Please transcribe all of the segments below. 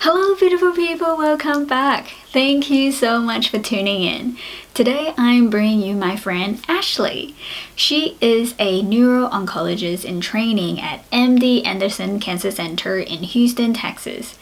Hello, beautiful people, welcome back. Thank you so much for tuning in. Today, I'm bringing you my friend Ashely. She is a neuro-oncologist in training at MD Anderson Cancer Center in Houston, Texas.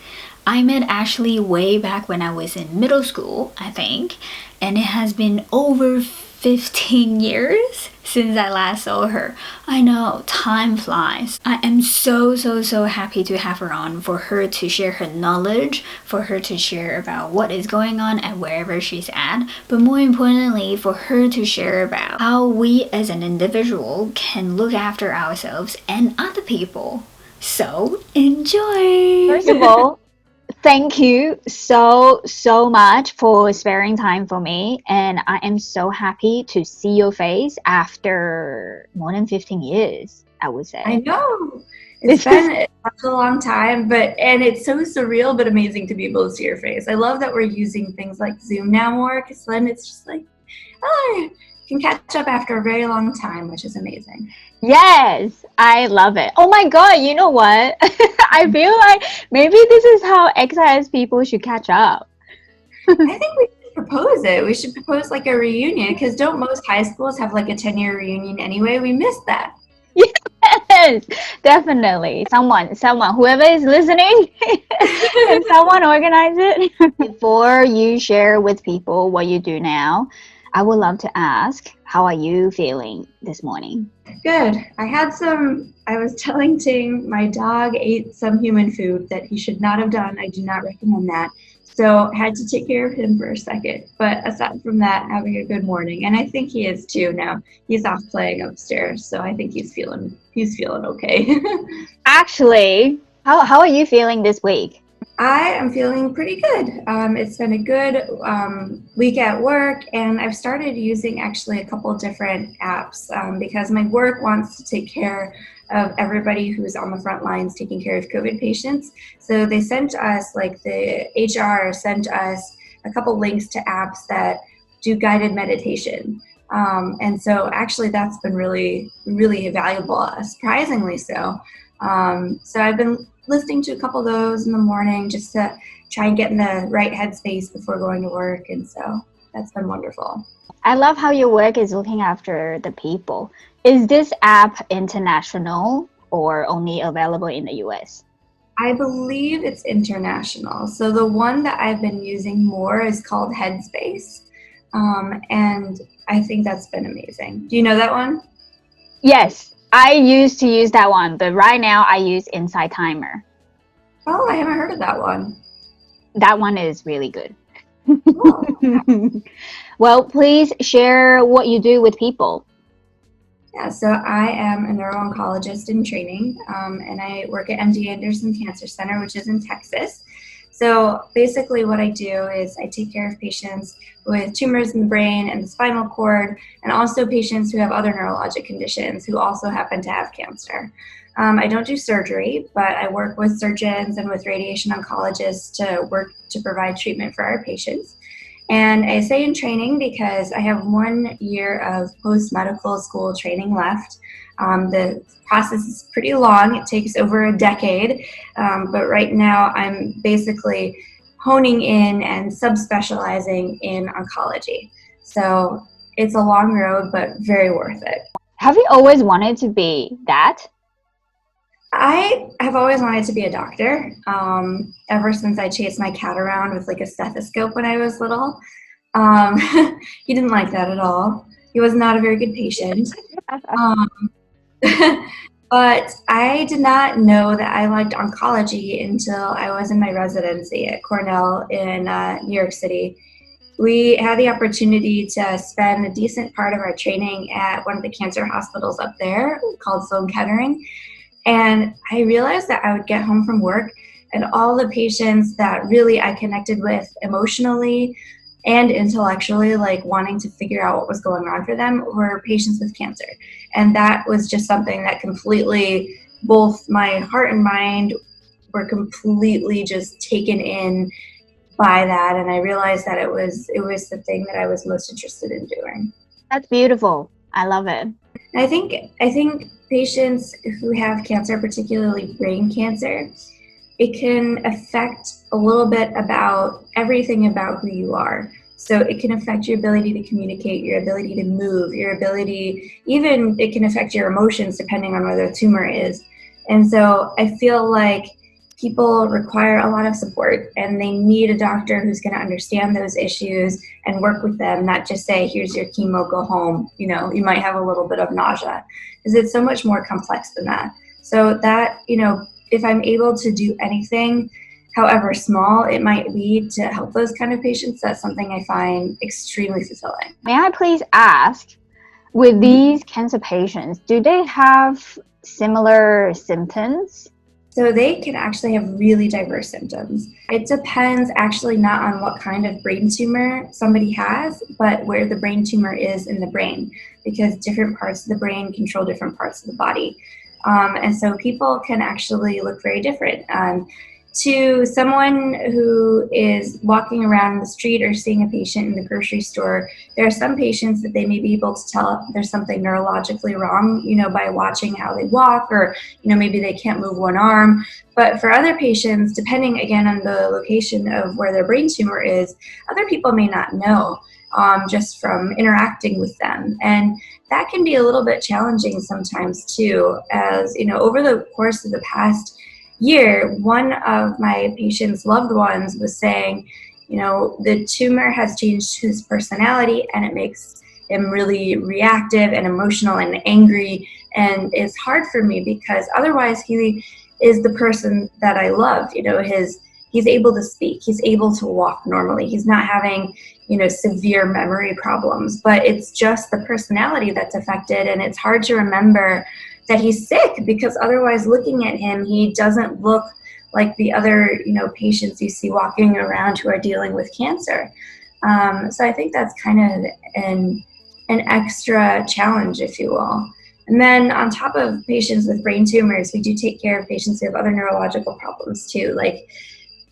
I met Ashely way back when I was in middle school, I think, and it has been over 15 years since I last saw her. I know, time flies. I am so happy to have her on, for her to share her knowledge, for her to share about what is going on at wherever she's at, but more importantly, for her to share about how we as an individual can look after ourselves and other people. So, enjoy! First of all, thank you so much for sparing time for me. And I am so happy to see your face after more than 15 years, I would say. I know. It's been such a long time, and it's so surreal but amazing to be able to see your face. I love that we're using things like Zoom now more, because then it's just like, oh, you can catch up after a very long time, which is amazing. Yes, I love it. Oh my God, you know what? I feel like maybe this is how exercise people should catch up. I think we should propose it. We should propose like a reunion, because don't most high schools have like a 10-year reunion anyway? We missed that. Yes, definitely. Whoever is listening, can someone organize it? Before you share with people what you do now, I would love to ask, how are you feeling this morning? Good. I was telling Ting, my dog ate some human food that he should not have done. I do not recommend that. So had to take care of him for a second. But aside from that, having a good morning. And I think he is too now. He's off playing upstairs. So I think he's feeling okay. Actually, how are you feeling this week? I am feeling pretty good. It's been a good week at work, and I've started using actually a couple different apps because my work wants to take care of everybody who's on the front lines taking care of COVID patients. So they sent us, like the HR sent us a couple links to apps that do guided meditation. And so actually that's been really valuable, surprisingly so. So I've been listening to a couple of those in the morning just to try and get in the right headspace before going to work. And so that's been wonderful. I love how your work is looking after the people. Is this app international or only available in the US? I believe it's international. So the one that I've been using more is called Headspace. And I think that's been amazing. Do you know that one? Yes, I used to use that one, but right now I use Insight Timer. Oh, I haven't heard of that one. That one is really good. Oh. Well, please share what you do with people. Yeah, so I am a neuro-oncologist in training, and I work at MD Anderson Cancer Center, which is in Texas. So basically what I do is I take care of patients with tumors in the brain and the spinal cord, and also patients who have other neurologic conditions who also happen to have cancer. I don't do surgery, but I work with surgeons and with radiation oncologists to work to provide treatment for our patients. And I say in training because I have 1 year of post-medical school training left. The process is pretty long. It takes over a decade. But right now I'm basically honing in and subspecializing in oncology. So it's a long road, but very worth it. Have you always wanted to be that? I have always wanted to be a doctor, ever since I chased my cat around with like a stethoscope when I was little. Um, he didn't like that at all. He was not a very good patient. Um, but I did not know that I liked oncology until I was in my residency at Cornell in New York City. We had the opportunity to spend a decent part of our training at one of the cancer hospitals up there called Sloan Kettering. And I realized that I would get home from work and all the patients that really I connected with emotionally and intellectually, like wanting to figure out what was going on for them, were patients with cancer. And that was just something that completely, both my heart and mind were completely just taken in by that. And I realized that it was the thing that I was most interested in doing. That's beautiful. I love it. I think patients who have cancer, particularly brain cancer, it can affect a little bit about everything about who you are. So it can affect your ability to communicate, your ability to move, your ability, even it can affect your emotions depending on where the tumor is. And so I feel like people require a lot of support, and they need a doctor who's going to understand those issues and work with them, not just say, here's your chemo, go home. You know, you might have a little bit of nausea, because it's so much more complex than that. So that, you know, if I'm able to do anything, however small it might be, to help those kind of patients, that's something I find extremely fulfilling. May I please ask, with these cancer patients, do they have similar symptoms? So they can actually have really diverse symptoms. It depends actually not on what kind of brain tumor somebody has, but where the brain tumor is in the brain, because different parts of the brain control different parts of the body. And so people can actually look very different. To someone who is walking around the street or seeing a patient in the grocery store, there are some patients that they may be able to tell there's something neurologically wrong, you know, by watching how they walk, or, you know, maybe they can't move one arm. But for other patients, depending again on the location of where their brain tumor is, other people may not know just from interacting with them. And that can be a little bit challenging sometimes too, as, you know, over the course of the past year, one of my patient's loved ones was saying, you know, the tumor has changed his personality and it makes him really reactive and emotional and angry. And it's hard for me because otherwise he is the person that I love. You know, he's able to speak, he's able to walk normally, he's not having, you know, severe memory problems, but it's just the personality that's affected. And it's hard to remember that he's sick, because otherwise looking at him, he doesn't look like the other, you know, patients you see walking around who are dealing with cancer. So I think that's kind of an extra challenge, if you will. And then on top of patients with brain tumors, we do take care of patients who have other neurological problems too, like,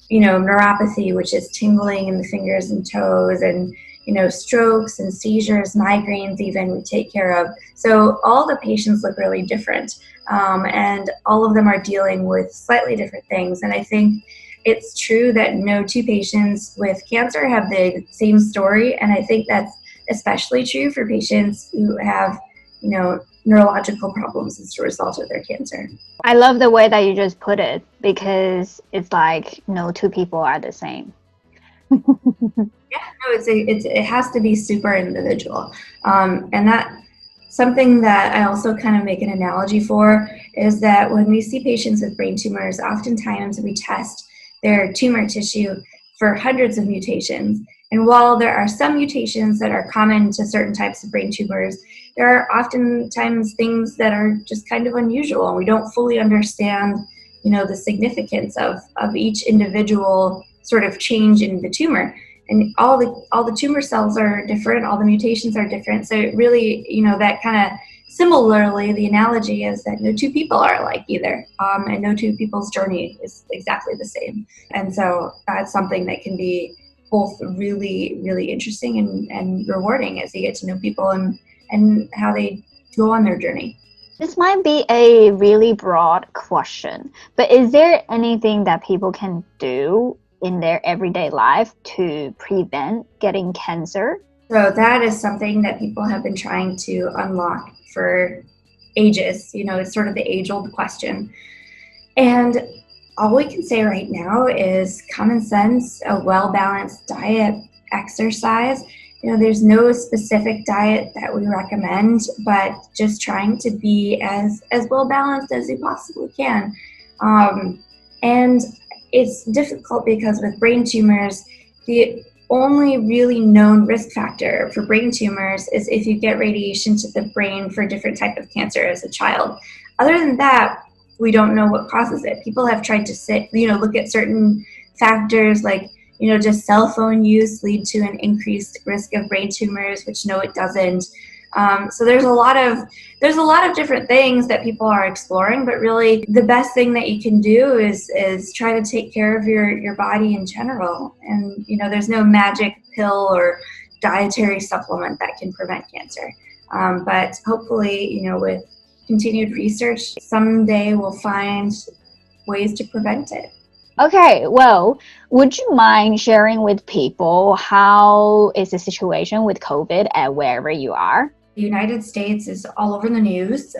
you know, neuropathy, which is tingling in the fingers and toes, and, you know, strokes and seizures, migraines even, we take care of. So all the patients look really different, and all of them are dealing with slightly different things. And I think it's true that no two patients with cancer have the same story, and I think that's especially true for patients who have, you know, neurological problems as a result of their cancer. I love the way that you just put it, because it's like no two people are the same. Yeah, no, it has to be super individual. And that something that I also kind of make an analogy for is that when we see patients with brain tumors, oftentimes we test their tumor tissue for hundreds of mutations. And while there are some mutations that are common to certain types of brain tumors, there are oftentimes things that are just kind of unusual, and we don't fully understand, you know, the significance of each individual sort of change in the tumor. And all the tumor cells are different, all the mutations are different. So it really, you know, that kind of similarly, the analogy is that no two people are alike either, and no two people's journey is exactly the same. And so that's something that can be both really, really interesting and rewarding as you get to know people and how they go on their journey. This might be a really broad question, but is there anything that people can do in their everyday life to prevent getting cancer? So that is something that people have been trying to unlock for ages. You know, it's sort of the age-old question. And all we can say right now is common sense, a well-balanced diet, exercise. You know, there's no specific diet that we recommend, but just trying to be as well-balanced as you possibly can. And it's difficult because with brain tumors, the only really known risk factor for brain tumors is if you get radiation to the brain for a different type of cancer as a child. Other than that, we don't know what causes it. People have tried to look at certain factors like, you know, does cell phone use lead to an increased risk of brain tumors, which no, it doesn't. So there's a lot of different things that people are exploring, but really the best thing that you can do is try to take care of your body in general. And, you know, there's no magic pill or dietary supplement that can prevent cancer. But hopefully, you know, with continued research, someday we'll find ways to prevent it. Okay, well, would you mind sharing with people how is the situation with COVID at wherever you are? The United States is all over the news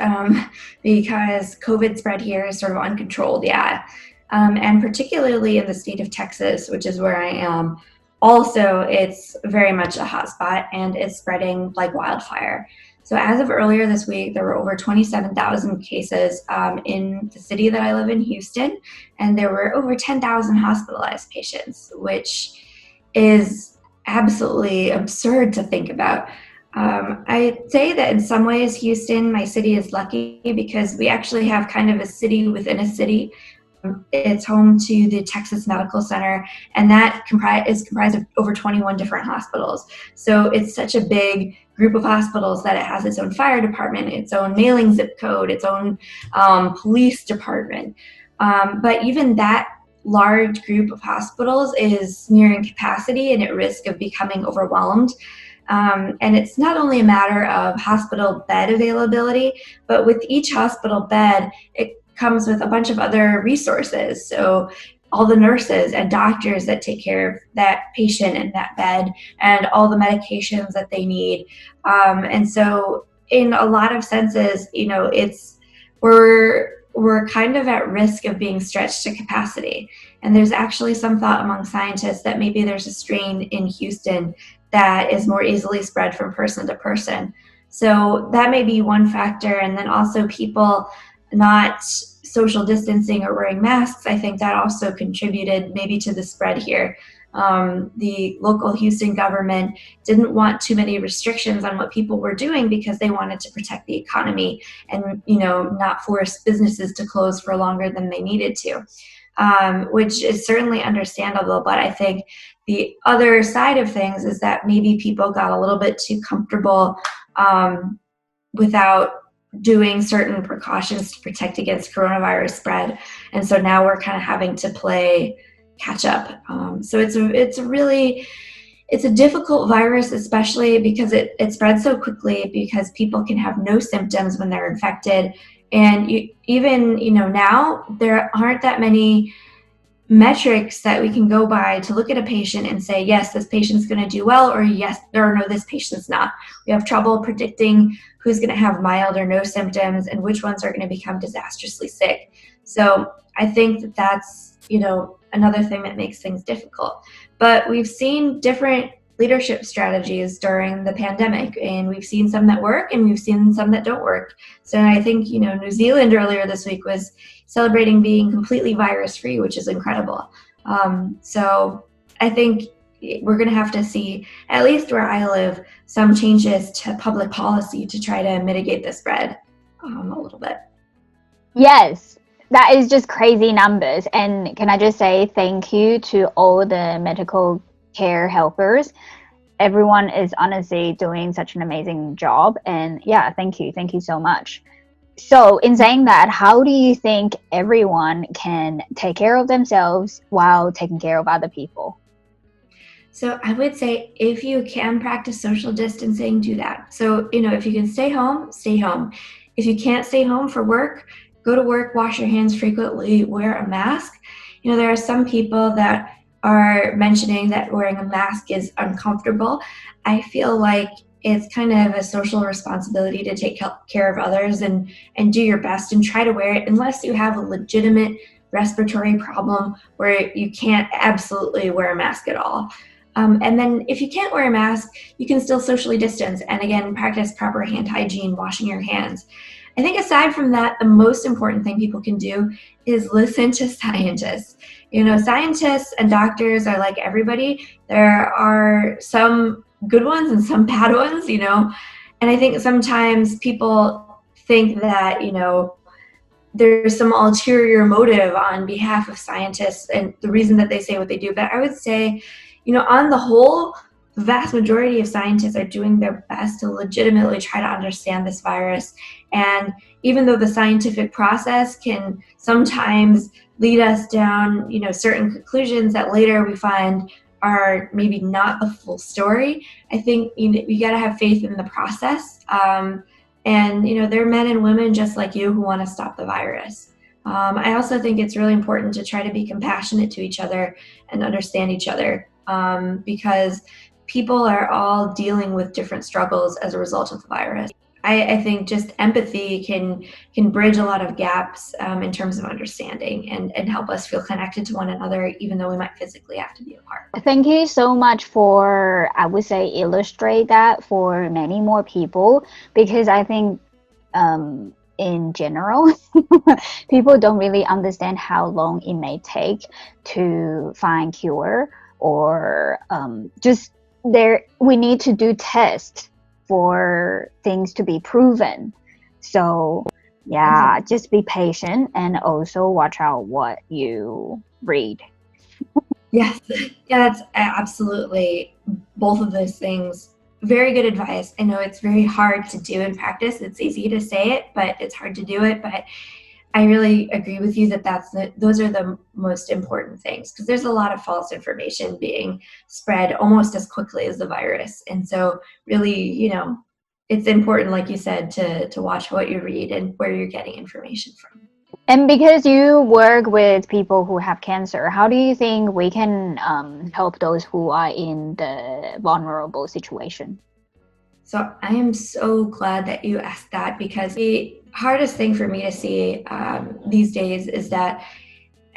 because COVID spread here is sort of uncontrolled, yeah. And particularly in the state of Texas, which is where I am, also it's very much a hotspot and it's spreading like wildfire. So as of earlier this week, there were over 27,000 cases in the city that I live in, Houston, and there were over 10,000 hospitalized patients, which is absolutely absurd to think about. I'd say that in some ways, Houston, my city, is lucky because we actually have kind of a city within a city. It's home to the Texas Medical Center, and that is comprised of over 21 different hospitals. So it's such a big group of hospitals that it has its own fire department, its own mailing zip code, its own police department. But even that large group of hospitals is nearing capacity and at risk of becoming overwhelmed. And it's not only a matter of hospital bed availability, but with each hospital bed, it comes with a bunch of other resources. So all the nurses and doctors that take care of that patient in that bed and all the medications that they need. And so in a lot of senses, we're kind of at risk of being stretched to capacity. And there's actually some thought among scientists that maybe there's a strain in Houston that is more easily spread from person to person. So that may be one factor. And then also people not social distancing or wearing masks, I think that also contributed maybe to the spread here. The local Houston government didn't want too many restrictions on what people were doing because they wanted to protect the economy and, not force businesses to close for longer than they needed to, which is certainly understandable. But I think the other side of things is that maybe people got a little bit too comfortable without doing certain precautions to protect against coronavirus spread. And so now we're kind of having to play catch up. So it's a difficult virus, especially because it spreads so quickly because people can have no symptoms when they're infected. And now there aren't that many metrics that we can go by to look at a patient and say, yes, this patient's going to do well, or yes, or no, this patient's not. We have trouble predicting who's going to have mild or no symptoms and which ones are going to become disastrously sick. So I think that that's, another thing that makes things difficult. But we've seen different leadership strategies during the pandemic, and we've seen some that work and we've seen some that don't work. So I think, New Zealand earlier this week was celebrating being completely virus free, which is incredible. So I think we're going to have to see, at least where I live, some changes to public policy to try to mitigate the spread a little bit. Yes, that is just crazy numbers. And can I just say thank you to all the medical care helpers. Everyone is honestly doing such an amazing job. And yeah, thank you so much. So in saying that, how do you think everyone can take care of themselves while taking care of other people? So I would say if you can practice social distancing, do that. So, if you can stay home, stay home. If you can't stay home for work, go to work, wash your hands frequently, wear a mask. There are some people that are mentioning that wearing a mask is uncomfortable. I feel like it's kind of a social responsibility to take care of others and do your best and try to wear it unless you have a legitimate respiratory problem where you can't absolutely wear a mask at all. And then if you can't wear a mask, you can still socially distance and again, practice proper hand hygiene, washing your hands. I think aside from that, the most important thing people can do is listen to scientists. Scientists and doctors are like everybody. There are some good ones and some bad ones, and I think sometimes people think that, there's some ulterior motive on behalf of scientists and the reason that they say what they do. But I would say, on the whole, the vast majority of scientists are doing their best to legitimately try to understand this virus. And even though the scientific process can sometimes lead us down, certain conclusions that later we find are maybe not the full story, I think we got to have faith in the process. And, there are men and women just like you who want to stop the virus. I also think it's really important to try to be compassionate to each other and understand each other, because people are all dealing with different struggles as a result of the virus. I think just empathy can bridge a lot of gaps in terms of understanding and help us feel connected to one another, even though we might physically have to be apart. Thank you so much for, I would say, illustrate that for many more people, because I think in general, people don't really understand how long it may take to find cure, or just we need to do tests for things to be proven. So yeah, just be patient and also watch out what you read. Yes, yeah, that's absolutely both of those things. Very good advice. I know it's very hard to do in practice. It's easy to say it, but it's hard to do it. But I really agree with you that those are the most important things, because there's a lot of false information being spread almost as quickly as the virus. And so really, it's important, like you said, to watch what you read and where you're getting information from. And because you work with people who have cancer, how do you think we can help those who are in the vulnerable situation? So I am so glad that you asked that, because the hardest thing for me to see these days is that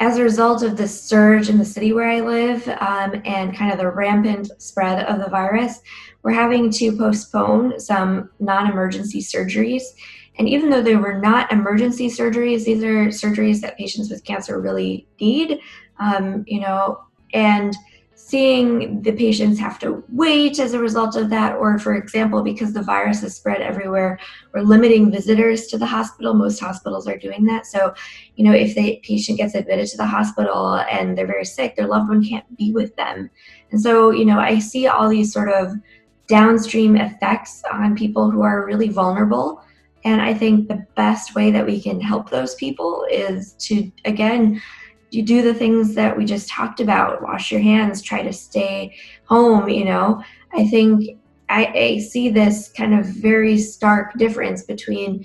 as a result of the surge in the city where I live and kind of the rampant spread of the virus, we're having to postpone some non-emergency surgeries. And even though they were not emergency surgeries, these are surgeries that patients with cancer really need, and seeing the patients have to wait as a result of that, or for example, because the virus is spread everywhere, we're limiting visitors to the hospital. Most hospitals are doing that. So, if the patient gets admitted to the hospital and they're very sick, their loved one can't be with them. And so, I see all these sort of downstream effects on people who are really vulnerable. And I think the best way that we can help those people is to, again, you do the things that we just talked about. Wash your hands, try to stay home. I think I see this kind of very stark difference between,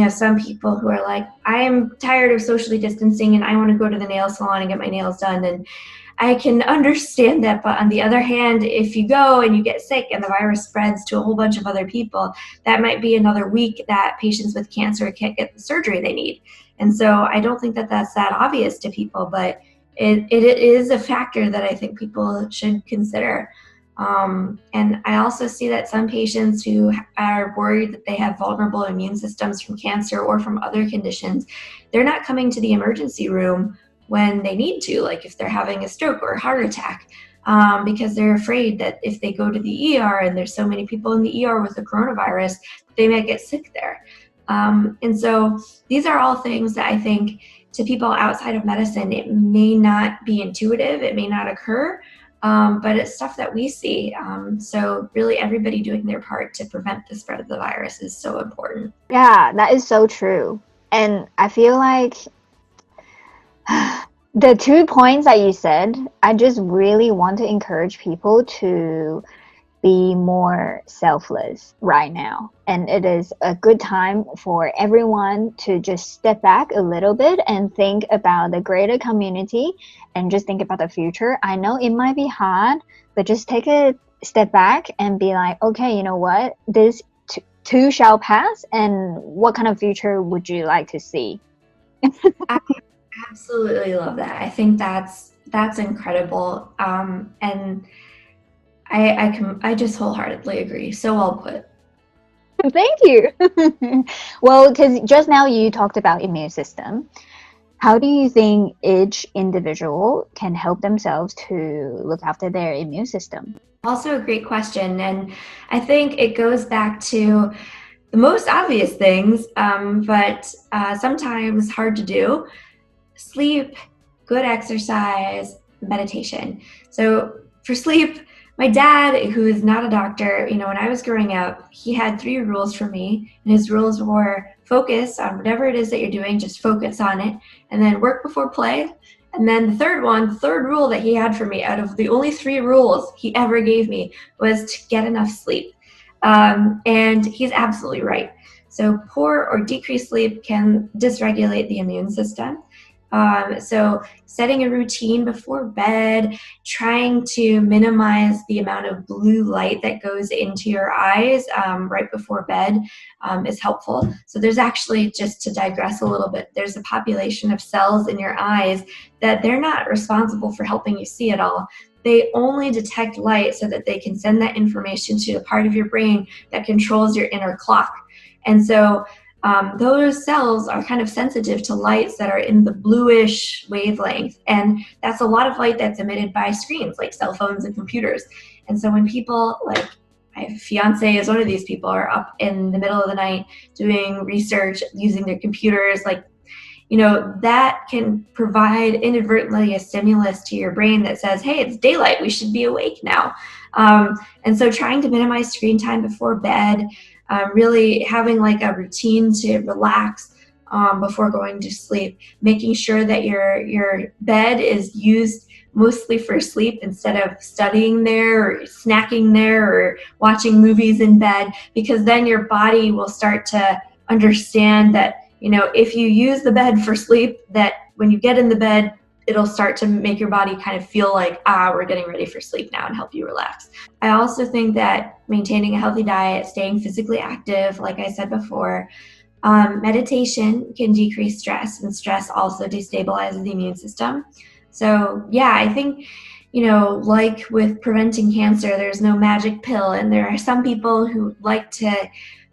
some people who are like, I am tired of socially distancing and I want to go to the nail salon and get my nails done. And I can understand that. But on the other hand, if you go and you get sick and the virus spreads to a whole bunch of other people, that might be another week that patients with cancer can't get the surgery they need. And so I don't think that that's that obvious to people, but it is a factor that I think people should consider. And I also see that some patients who are worried that they have vulnerable immune systems from cancer or from other conditions, they're not coming to the emergency room when they need to, like if they're having a stroke or a heart attack, because they're afraid that if they go to the ER and there's so many people in the ER with the coronavirus, they might get sick there. And so these are all things that I think to people outside of medicine, it may not be intuitive, it may not occur, but it's stuff that we see. So really everybody doing their part to prevent the spread of the virus is so important. Yeah, that is so true. And I feel like the 2 points that you said, I just really want to encourage people to be more selfless right now. And it is a good time for everyone to just step back a little bit and think about the greater community and just think about the future. I know it might be hard, but just take a step back and be like, okay, you know what? This too shall pass. And what kind of future would you like to see? I absolutely love that. I think that's incredible. And I just wholeheartedly agree. So well put. Thank you. Well, because just now you talked about immune system. How do you think each individual can help themselves to look after their immune system? Also a great question. And I think it goes back to the most obvious things, but sometimes hard to do. Sleep, good exercise, meditation. So for sleep, my dad, who is not a doctor, when I was growing up, he had 3 rules for me. And his rules were focus on whatever it is that you're doing, just focus on it. And then work before play. And then the third rule that he had for me, out of the only 3 rules he ever gave me, was to get enough sleep. And he's absolutely right. So poor or decreased sleep can dysregulate the immune system. So setting a routine before bed, trying to minimize the amount of blue light that goes into your eyes right before bed is helpful. So there's actually, just to digress a little bit, there's a population of cells in your eyes that they're not responsible for helping you see at all. They only detect light so that they can send that information to the part of your brain that controls your inner clock. And so those cells are kind of sensitive to lights that are in the bluish wavelength. And that's a lot of light that's emitted by screens like cell phones and computers. And so when people, like my fiance is one of these people, are up in the middle of the night doing research using their computers, like, that can provide inadvertently a stimulus to your brain that says, hey, it's daylight, we should be awake now. And so trying to minimize screen time before bed, really having like a routine to relax before going to sleep, making sure that your bed is used mostly for sleep instead of studying there or snacking there or watching movies in bed, because then your body will start to understand that, if you use the bed for sleep, that when you get in the bed, it'll start to make your body kind of feel like, we're getting ready for sleep now, and help you relax. I also think that maintaining a healthy diet, staying physically active, like I said before, meditation can decrease stress, and stress also destabilizes the immune system. So yeah, I think, like with preventing cancer, there's no magic pill, and there are some people who like to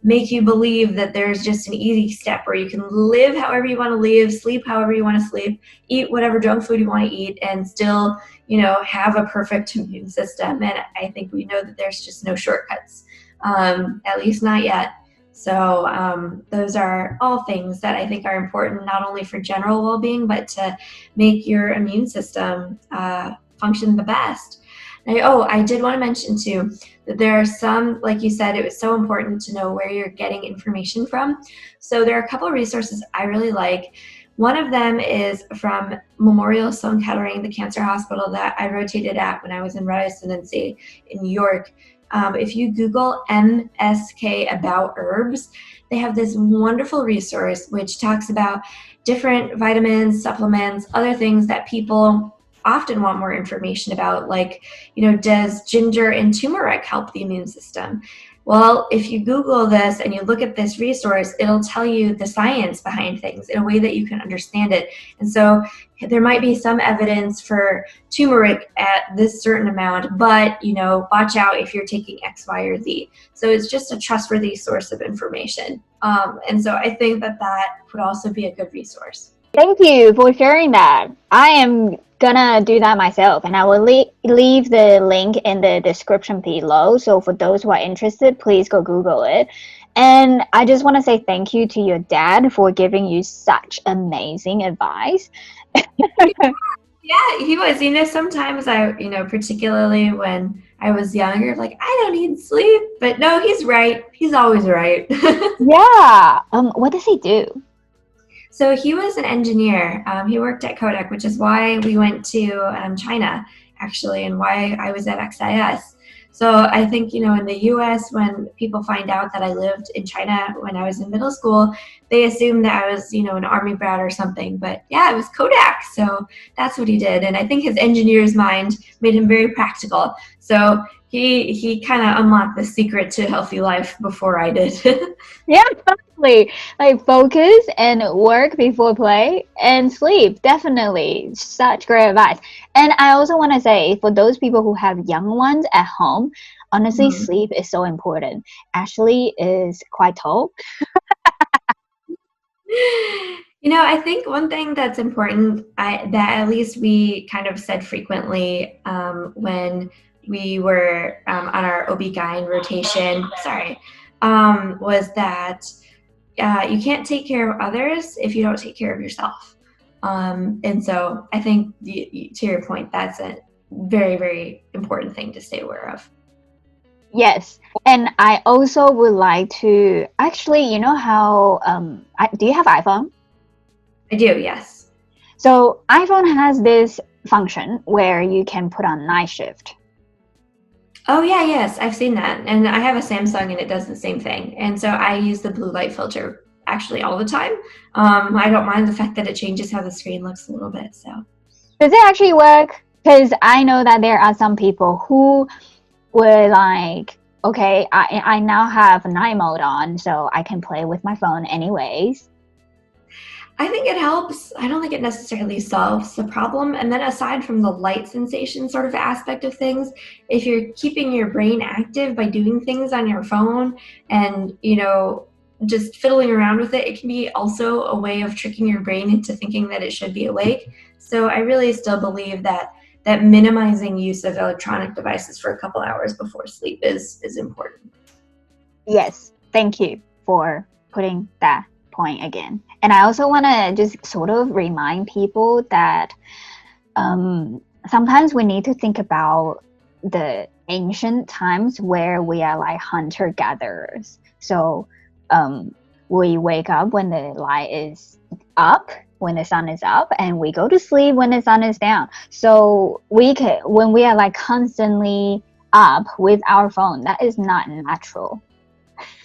make you believe that there's just an easy step where you can live however you want to live, sleep however you want to sleep, eat whatever junk food you want to eat, and still, have a perfect immune system. And I think we know that there's just no shortcuts, at least not yet. So those are all things that I think are important, not only for general well-being, but to make your immune system function the best. I did want to mention too that there are some, like you said, it was so important to know where you're getting information from. So there are a couple of resources I really like. One of them is from Memorial Sloan Kettering, the cancer hospital that I rotated at when I was in residency in New York. If you Google MSK About Herbs, they have this wonderful resource which talks about different vitamins, supplements, other things that people often want more information about, like, does ginger and turmeric help the immune system? Well, if you Google this and you look at this resource, it'll tell you the science behind things in a way that you can understand it. And so there might be some evidence for turmeric at this certain amount, but, watch out if you're taking X, Y, or Z. So it's just a trustworthy source of information. And so I think that would also be a good resource. Thank you for sharing that. I am gonna do that myself, and I will leave the link in the description below. So for those who are interested, please go Google it. And I just want to say thank you to your dad for giving you such amazing advice. Yeah, he was. Sometimes particularly when I was younger, like, I don't need sleep. But no, he's right. He's always right. Yeah. What does he do? So he was an engineer. He worked at Kodak, which is why we went to China, actually, and why I was at XIS. So I think, in the US, when people find out that I lived in China when I was in middle school, they assumed that I was, an army brat or something. But yeah, it was Kodak. So that's what he did. And I think his engineer's mind made him very practical. So he kind of unlocked the secret to healthy life before I did. Yeah, totally. Like focus and work before play and sleep. Definitely. Such great advice. And I also want to say, for those people who have young ones at home, honestly, sleep is so important. Ashely is quite tall. I think one thing that's important, that at least we kind of said frequently when we were on our OB-GYN rotation, was that you can't take care of others if you don't take care of yourself. And so I think, to your point, that's a very, very important thing to stay aware of. Yes. And I also would like to, actually, how, do you have iPhone? I do, yes. So iPhone has this function where you can put on night shift. Oh yeah, yes, I've seen that. And I have a Samsung and it does the same thing. And so I use the blue light filter actually all the time. I don't mind the fact that it changes how the screen looks a little bit. So Does it actually work? Because I know that there are some people who were like, okay, I now have night mode on, so I can play with my phone anyways. I think it helps. I don't think it necessarily solves the problem. And then aside from the light sensation sort of aspect of things, if you're keeping your brain active by doing things on your phone and, just fiddling around with it, it can be also a way of tricking your brain into thinking that it should be awake. So I really still believe that minimizing use of electronic devices for a couple hours before sleep is important. Yes, thank you for putting that point again. And I also want to just sort of remind people that sometimes we need to think about the ancient times where we are like hunter-gatherers. So we wake up when the light is up, when the sun is up, and we go to sleep when the sun is down. So when we are like constantly up with our phone, that is not natural.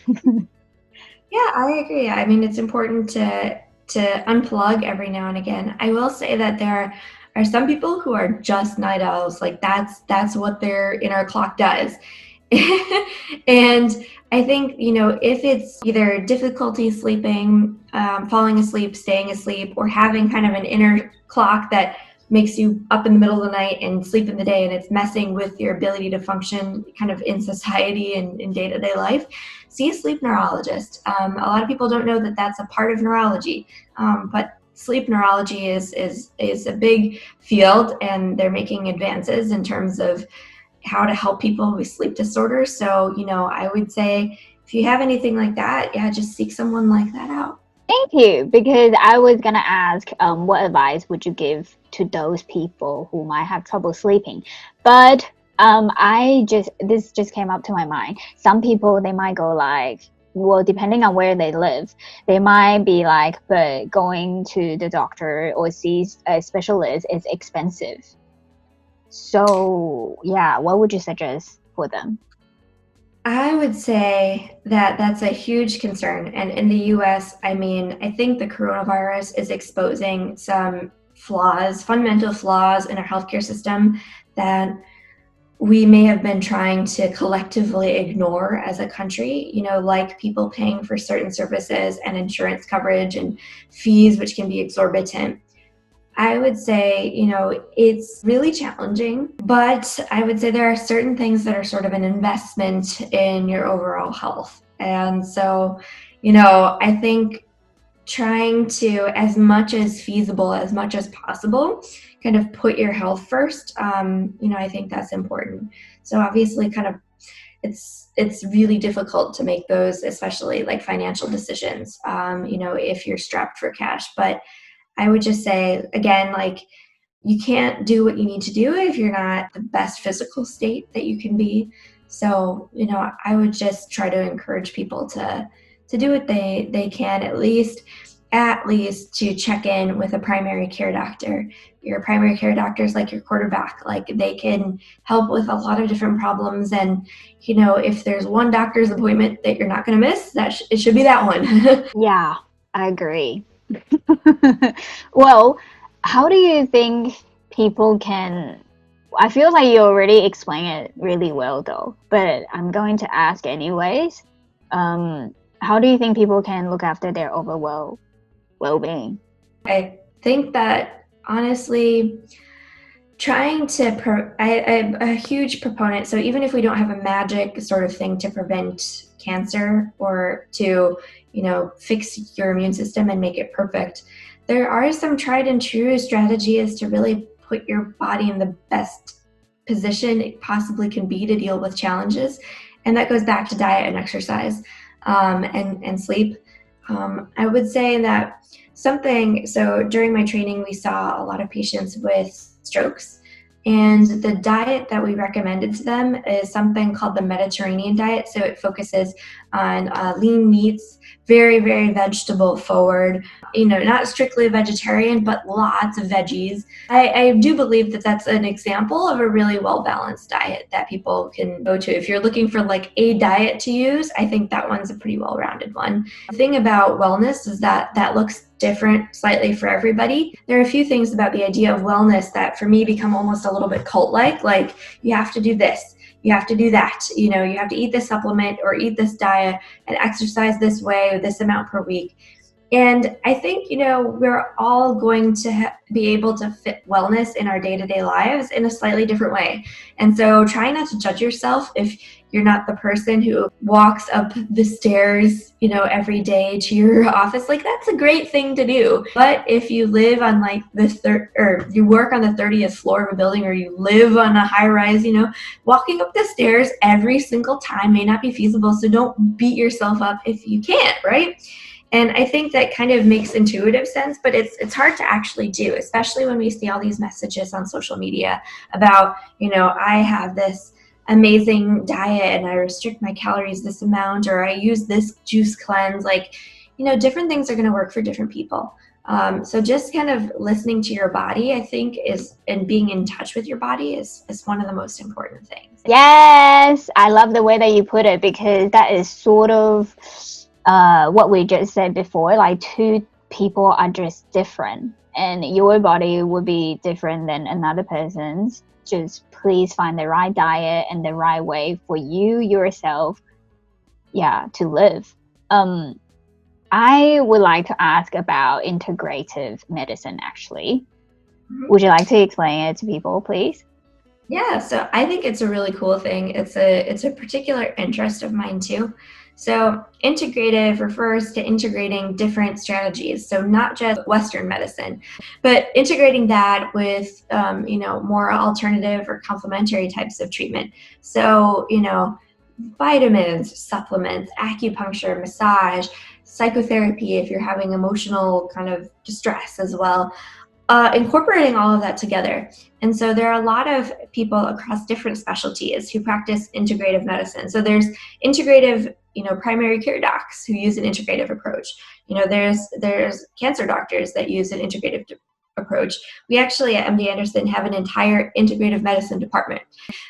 Yeah, I agree. I mean, it's important to unplug every now and again. I will say that there are some people who are just night owls. Like that's what their inner clock does. And I think, if it's either difficulty sleeping, falling asleep, staying asleep, or having kind of an inner clock that makes you up in the middle of the night and sleep in the day, and it's messing with your ability to function kind of in society and in day-to-day life, see a sleep neurologist. A lot of people don't know that that's a part of neurology, but sleep neurology is a big field, and they're making advances in terms of how to help people with sleep disorders. So, I would say if you have anything like that, yeah, just seek someone like that out. Thank you, because I was gonna ask, what advice would you give to those people who might have trouble sleeping? But this just came up to my mind. Some people, they might go like, well, depending on where they live, they might be like, but going to the doctor or see a specialist is expensive. So yeah, what would you suggest for them? I would say that that's a huge concern. And in the US, I mean, I think the coronavirus is exposing some flaws, fundamental flaws in our healthcare system that we may have been trying to collectively ignore as a country, like people paying for certain services and insurance coverage and fees, which can be exorbitant. I would say, it's really challenging, but I would say there are certain things that are sort of an investment in your overall health. And so, I think trying to, as much as feasible, as much as possible, kind of put your health first. I think that's important. So obviously kind of it's really difficult to make those, especially like financial decisions, if you're strapped for cash. But I would just say, again, like you can't do what you need to do if you're not the best physical state that you can be. So, I would just try to encourage people to do what they can, at least to check in with a primary care doctor. Your primary care doctor is like your quarterback. Like they can help with a lot of different problems. And, if there's one doctor's appointment that you're not going to miss, it should be that one. Yeah, I agree. Well, how do you think people can? I feel like you already explained it really well, though, but I'm going to ask anyways. How do you think people can look after their overall well-being? I think that honestly, trying to, I'm a huge proponent. So even if we don't have a magic sort of thing to prevent cancer or to, fix your immune system and make it perfect, there are some tried and true strategies to really put your body in the best position it possibly can be to deal with challenges. And that goes back to diet and exercise, and sleep. I would say that so during my training, we saw a lot of patients with strokes. And the diet that we recommended to them is something called the Mediterranean diet. So it focuses on lean meats, very, very vegetable forward, not strictly vegetarian, but lots of veggies. I do believe that that's an example of a really well-balanced diet that people can go to. If you're looking for like a diet to use, I think that one's a pretty well-rounded one. The thing about wellness is that looks different slightly for everybody. There are a few things about the idea of wellness that for me become almost a little bit cult-like you have to do this, you have to do that, you have to eat this supplement or eat this diet and exercise this way or this amount per week. And I think, we're all going to be able to fit wellness in our day-to-day lives in a slightly different way. And so try not to judge yourself if you're not the person who walks up the stairs, every day to your office. Like, that's a great thing to do. But if you live on like or you work on the 30th floor of a building, or you live on a high rise, walking up the stairs every single time may not be feasible. So don't beat yourself up if you can't, right? And I think that kind of makes intuitive sense, but it's hard to actually do, especially when we see all these messages on social media about, I have this amazing diet and I restrict my calories this amount, or I use this juice cleanse. Like, different things are going to work for different people. So just kind of listening to your body, I think, and being in touch with your body is one of the most important things. Yes, I love the way that you put it, because that is sort of what we just said before. Like, two people are just different, and your body will be different than another person's. Just please find the right diet and the right way for you yourself, to live. I would like to ask about integrative medicine, actually. Mm-hmm. Would you like to explain it to people, please? Yeah, so I think it's a really cool thing. It's a particular interest of mine too. So integrative refers to integrating different strategies. So not just Western medicine, but integrating that with, more alternative or complementary types of treatment. So, vitamins, supplements, acupuncture, massage, psychotherapy, if you're having emotional kind of distress as well. Incorporating all of that together. And so there are a lot of people across different specialties who practice integrative medicine. So there's integrative, primary care docs who use an integrative approach. There's cancer doctors that use an integrative approach. We actually at MD Anderson have an entire integrative medicine department.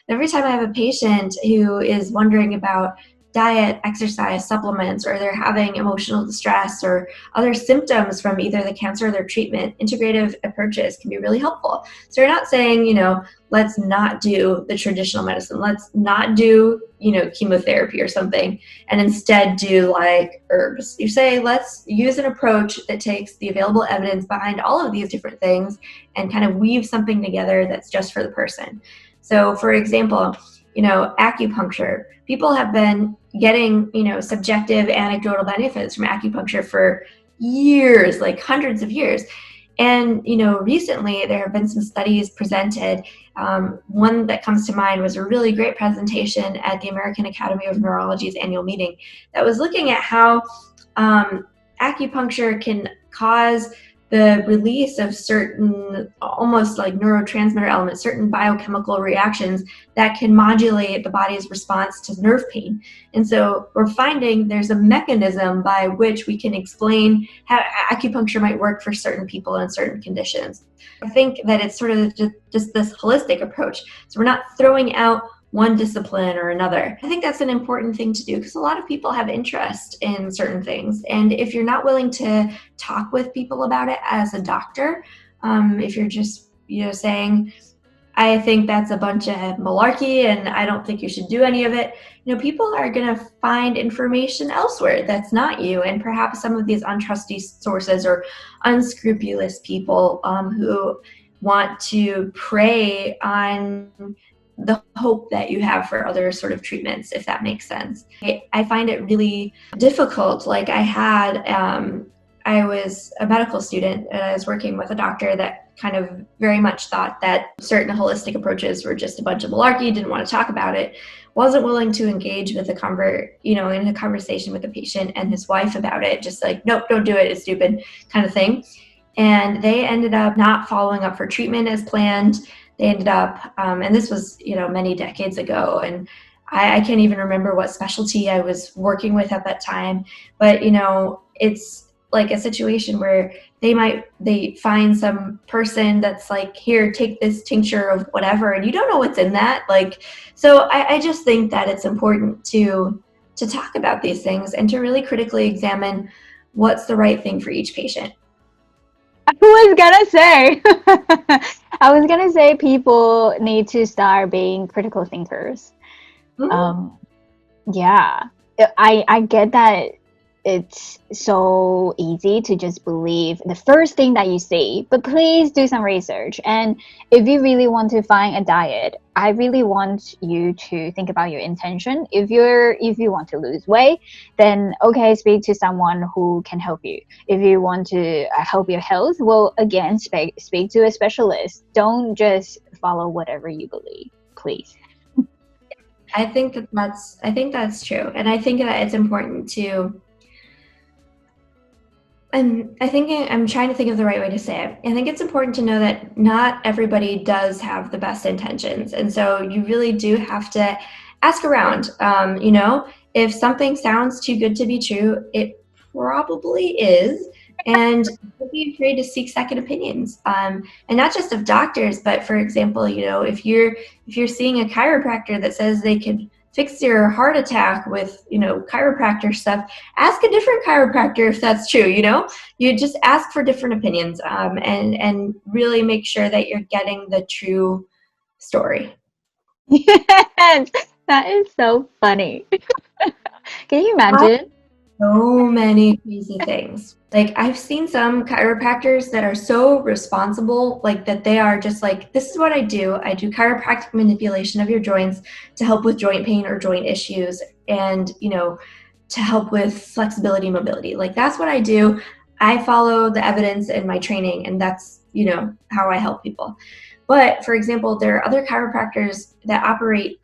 Every time I have a patient who is wondering about diet, exercise, supplements, or they're having emotional distress or other symptoms from either the cancer or their treatment, integrative approaches can be really helpful. So you're not saying, let's not do the traditional medicine. Let's not do, chemotherapy or something, and instead do like herbs. You say, let's use an approach that takes the available evidence behind all of these different things and kind of weave something together that's just for the person. So for example, acupuncture. People have been getting, subjective anecdotal benefits from acupuncture for years, like hundreds of years. And, recently there have been some studies presented. One that comes to mind was a really great presentation at the American Academy of Neurology's annual meeting that was looking at how acupuncture can cause the release of certain, almost like neurotransmitter elements, certain biochemical reactions that can modulate the body's response to nerve pain. And so we're finding there's a mechanism by which we can explain how acupuncture might work for certain people in certain conditions. I think that it's sort of just this holistic approach. So we're not throwing out one discipline or another. I think that's an important thing to do because a lot of people have interest in certain things. And if you're not willing to talk with people about it as a doctor, if you're just, saying, I think that's a bunch of malarkey and I don't think you should do any of it, people are going to find information elsewhere that's not you. And perhaps some of these untrusty sources or unscrupulous people who want to prey on the hope that you have for other sort of treatments, if that makes sense. I find it really difficult. Like I was a medical student and I was working with a doctor that kind of very much thought that certain holistic approaches were just a bunch of malarkey, didn't want to talk about it, wasn't willing to engage with in a conversation with the patient and his wife about it, just like, nope, don't do it, it's stupid kind of thing. And they ended up not following up for treatment as planned. They ended up, and this was, many decades ago, and I can't even remember what specialty I was working with at that time, but it's like a situation where they find some person that's like, here, take this tincture of whatever, and you don't know what's in that. Like, so I just think that it's important to talk about these things and to really critically examine what's the right thing for each patient. I was gonna say, I was gonna say people need to start being critical thinkers. Mm-hmm. Yeah, I get that it's so easy to just believe the first thing that you see, but please do some research. And if you really want to find a diet, I really want you to think about your intention. If you want to lose weight, then okay, speak to someone who can help you. If you want to help your health, well, again, speak to a specialist. Don't just follow whatever you believe, please. I think that's true, and I think that it's important to. And I'm trying to think of the right way to say it. I think it's important to know that not everybody does have the best intentions, and so you really do have to ask around. If something sounds too good to be true, it probably is, and don't be afraid to seek second opinions. And not just of doctors, but for example, if you're seeing a chiropractor that says they could fix your heart attack with chiropractor stuff, ask a different chiropractor if that's true. You just ask for different opinions, and really make sure that you're getting the true story. Yes, that is so funny. Can you imagine? So many crazy things. Like, I've seen some chiropractors that are so responsible, like that they are just like, this is what I do. I do chiropractic manipulation of your joints to help with joint pain or joint issues, and to help with flexibility and mobility. Like, that's what I do. I follow the evidence in my training, and that's how I help people. But for example, there are other chiropractors that operate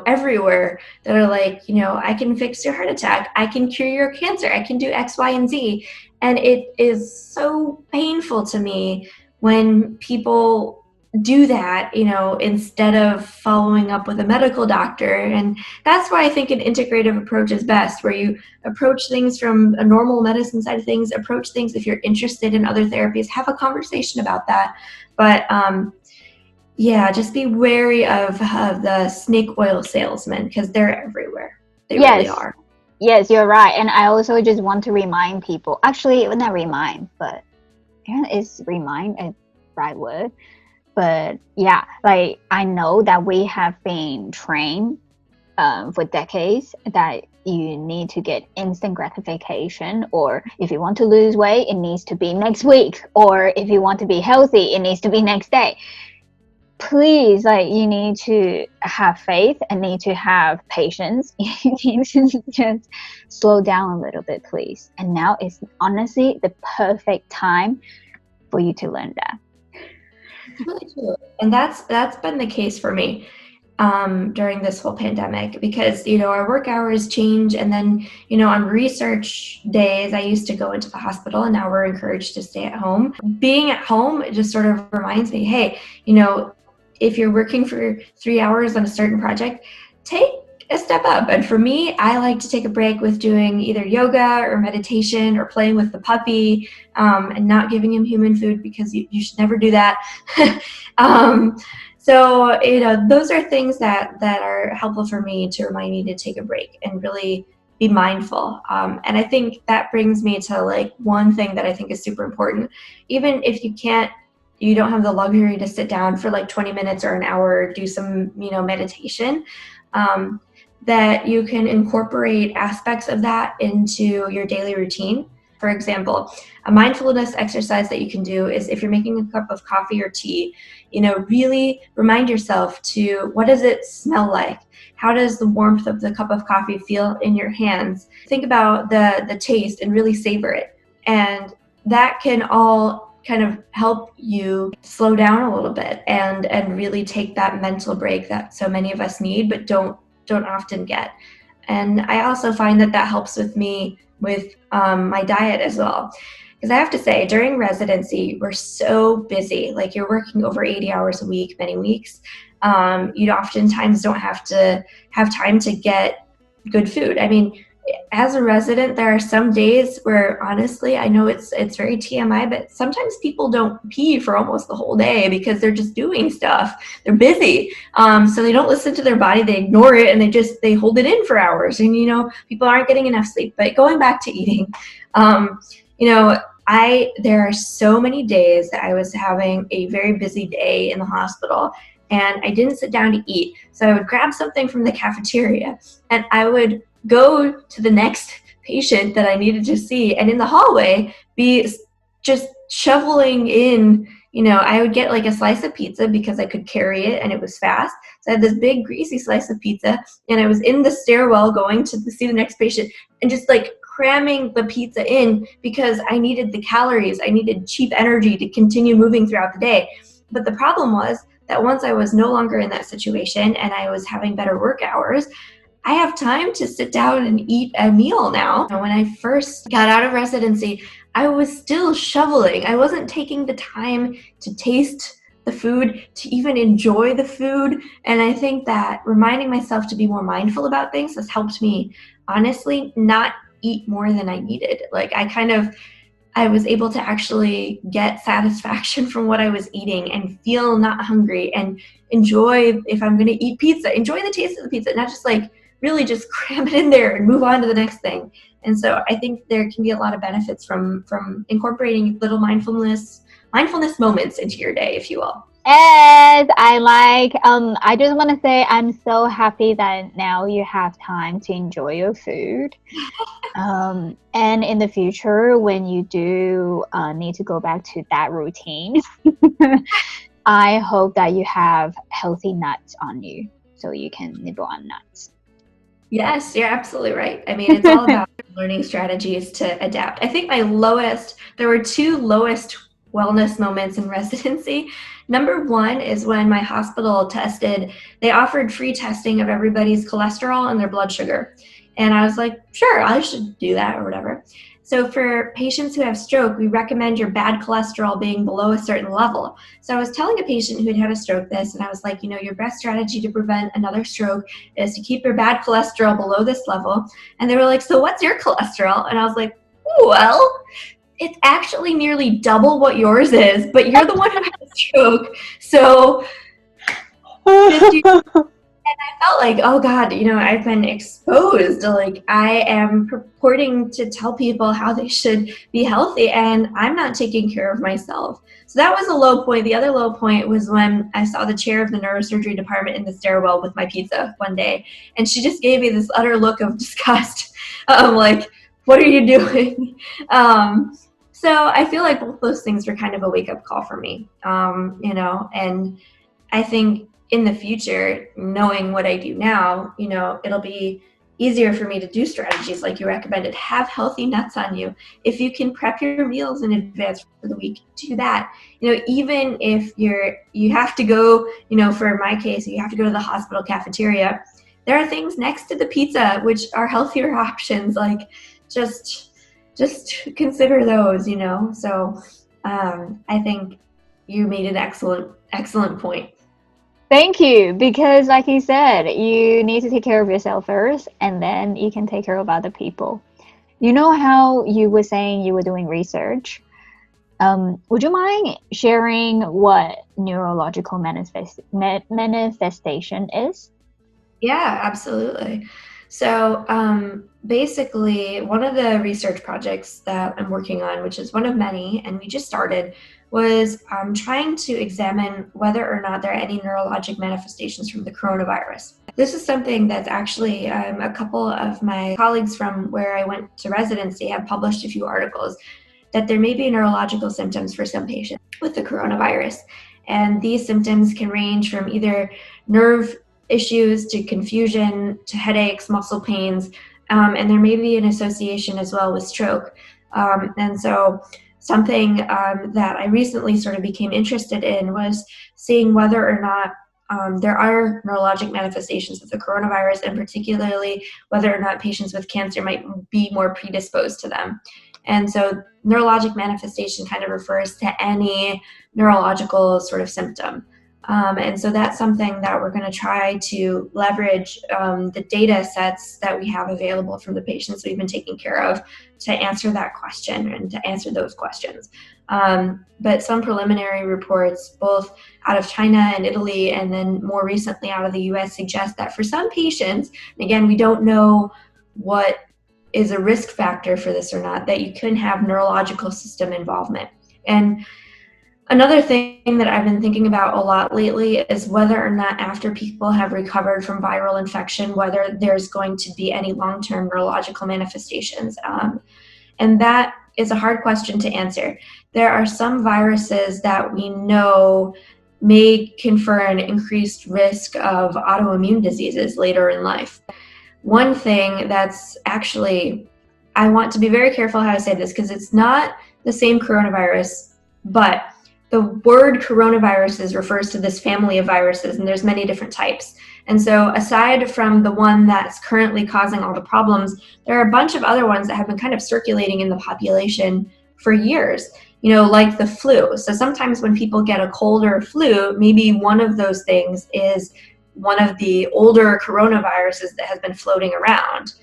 everywhere, that are like, I can fix your heart attack, I can cure your cancer, I can do X, Y, and Z. And it is so painful to me when people do that, instead of following up with a medical doctor. And that's why I think an integrative approach is best, where you approach things from a normal medicine side of things, approach things, if you're interested in other therapies, have a conversation about that. But yeah, just be wary of the snake oil salesmen, because they're everywhere. They really Yes, are. yes, you're right. And I also just want to remind people, actually, not remind, but is remind a right word? But yeah, like I know that we have been trained for decades that you need to get instant gratification, or if you want to lose weight, it needs to be next week, or if you want to be healthy, it needs to be next day. Please, like, you need to have faith and need to have patience. You need to just slow down a little bit, please. And now is honestly the perfect time for you to learn that. It's really true. And that's been the case for me during this whole pandemic, because our work hours change, and then on research days I used to go into the hospital, and now we're encouraged to stay at home. Being at home, it just sort of reminds me, hey, if you're working for 3 hours on a certain project, take a step up. And for me, I like to take a break with doing either yoga or meditation or playing with the puppy, and not giving him human food, because you should never do that. So those are things that are helpful for me to remind me to take a break and really be mindful. And I think that brings me to like one thing that I think is super important. Even if you don't have the luxury to sit down for like 20 minutes or an hour, do some meditation, that you can incorporate aspects of that into your daily routine. For example, a mindfulness exercise that you can do is, if you're making a cup of coffee or tea, really remind yourself to, what does it smell like? How does the warmth of the cup of coffee feel in your hands? Think about the taste and really savor it. And that can all kind of help you slow down a little bit and really take that mental break that so many of us need, but don't often get. And I also find that helps with me with my diet as well. Because I have to say, during residency, we're so busy. Like you're working over 80 hours a week, many weeks. You oftentimes don't have to have time to get good food. I mean, as a resident, there are some days where honestly, I know it's very TMI, but sometimes people don't pee for almost the whole day because they're just doing stuff. They're busy. So they don't listen to their body, they ignore it, and they hold it in for hours. And, people aren't getting enough sleep. But going back to eating, there are so many days that I was having a very busy day in the hospital and I didn't sit down to eat. So I would grab something from the cafeteria and I would go to the next patient that I needed to see, and in the hallway be just shoveling in, I would get like a slice of pizza because I could carry it and it was fast. So I had this big greasy slice of pizza and I was in the stairwell going to see the next patient and just like cramming the pizza in because I needed the calories. I needed cheap energy to continue moving throughout the day. But the problem was that once I was no longer in that situation and I was having better work hours, I have time to sit down and eat a meal now. When I first got out of residency, I was still shoveling. I wasn't taking the time to taste the food, to even enjoy the food. And I think that reminding myself to be more mindful about things has helped me, honestly, not eat more than I needed. Like I was able to actually get satisfaction from what I was eating and feel not hungry and enjoy, if I'm going to eat pizza, enjoy the taste of the pizza, not just like really just cram it in there and move on to the next thing. And so I think there can be a lot of benefits from incorporating little mindfulness moments into your day, if you will. And I just want to say I'm so happy that now you have time to enjoy your food. And in the future, when you do need to go back to that routine, I hope that you have healthy nuts on you so you can nibble on nuts. Yes, you're absolutely right. I mean, it's all about learning strategies to adapt. I think there were two lowest wellness moments in residency. Number one is when my hospital they offered free testing of everybody's cholesterol and their blood sugar. And I was like, sure, I should do that or whatever. So for patients who have stroke, we recommend your bad cholesterol being below a certain level. So I was telling a patient who had had a stroke this, and I was like, your best strategy to prevent another stroke is to keep your bad cholesterol below this level. And they were like, so what's your cholesterol? And I was like, well, it's actually nearly double what yours is, but you're the one who had a stroke. So and I felt like, oh God, I've been exposed. Like I am purporting to tell people how they should be healthy and I'm not taking care of myself. So that was a low point. The other low point was when I saw the chair of the neurosurgery department in the stairwell with my pizza one day. And she just gave me this utter look of disgust. Like, what are you doing? So I feel like both those things were kind of a wake up call for me, and I think in the future, knowing what I do now, it'll be easier for me to do strategies like you recommended. Have healthy nuts on you. If you can prep your meals in advance for the week, do that. Even if you have to go, for my case, you have to go to the hospital cafeteria. There are things next to the pizza which are healthier options. Like just consider those, So I think you made an excellent point. Thank you, because like you said, you need to take care of yourself first, and then you can take care of other people. You know how you were saying you were doing research? Would you mind sharing what neurological manifestation is? Yeah, absolutely. So basically, one of the research projects that I'm working on, which is one of many, and we just started, was trying to examine whether or not there are any neurologic manifestations from the coronavirus. This is something that's actually a couple of my colleagues from where I went to residency have published a few articles that there may be neurological symptoms for some patients with the coronavirus. And these symptoms can range from either nerve issues to confusion to headaches, muscle pains, and there may be an association as well with stroke. And so something that I recently sort of became interested in was seeing whether or not there are neurologic manifestations of the coronavirus, and particularly whether or not patients with cancer might be more predisposed to them. And so neurologic manifestation kind of refers to any neurological sort of symptom. And so that's something that we're going to try to leverage the data sets that we have available from the patients we've been taking care of to answer that question and to answer those questions. But some preliminary reports, both out of China and Italy, and then more recently out of the US, suggest that for some patients, again, we don't know what is a risk factor for this or not, that you can have neurological system involvement. And another thing that I've been thinking about a lot lately is whether or not after people have recovered from viral infection, whether there's going to be any long-term neurological manifestations. And that is a hard question to answer. There are some viruses that we know may confer an increased risk of autoimmune diseases later in life. One thing that's actually, I want to be very careful how to say this because it's not the same coronavirus, but the word coronaviruses refers to this family of viruses, and there's many different types. And so aside from the one that's currently causing all the problems, there are a bunch of other ones that have been kind of circulating in the population for years, like the flu. So sometimes when people get a cold or a flu, maybe one of those things is one of the older coronaviruses that has been floating around.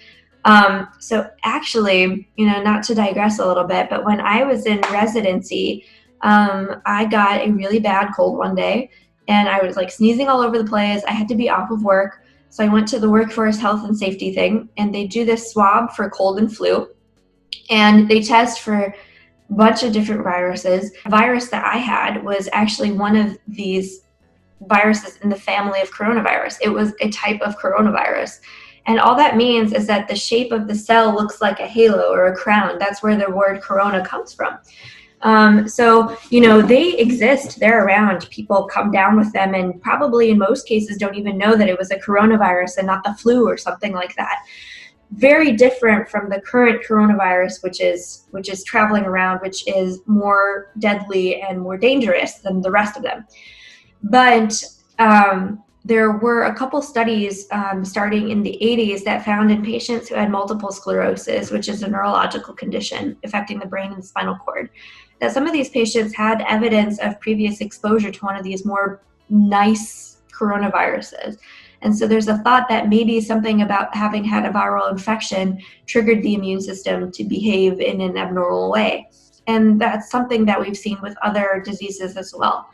So actually, not to digress a little bit, but when I was in residency, I got a really bad cold one day, and I was like sneezing all over the place. I had to be off of work. So I went to the workforce health and safety thing, and they do this swab for cold and flu, and they test for a bunch of different viruses. The virus that I had was actually one of these viruses in the family of coronavirus. It was a type of coronavirus. And all that means is that the shape of the cell looks like a halo or a crown. That's where the word corona comes from. So, they exist, they're around, people come down with them, and probably in most cases don't even know that it was a coronavirus and not the flu or something like that. Very different from the current coronavirus, which is traveling around, which is more deadly and more dangerous than the rest of them. But there were a couple studies starting in the 80s that found in patients who had multiple sclerosis, which is a neurological condition affecting the brain and the spinal cord, that some of these patients had evidence of previous exposure to one of these more nice coronaviruses. And so there's a thought that maybe something about having had a viral infection triggered the immune system to behave in an abnormal way. And that's something that we've seen with other diseases as well.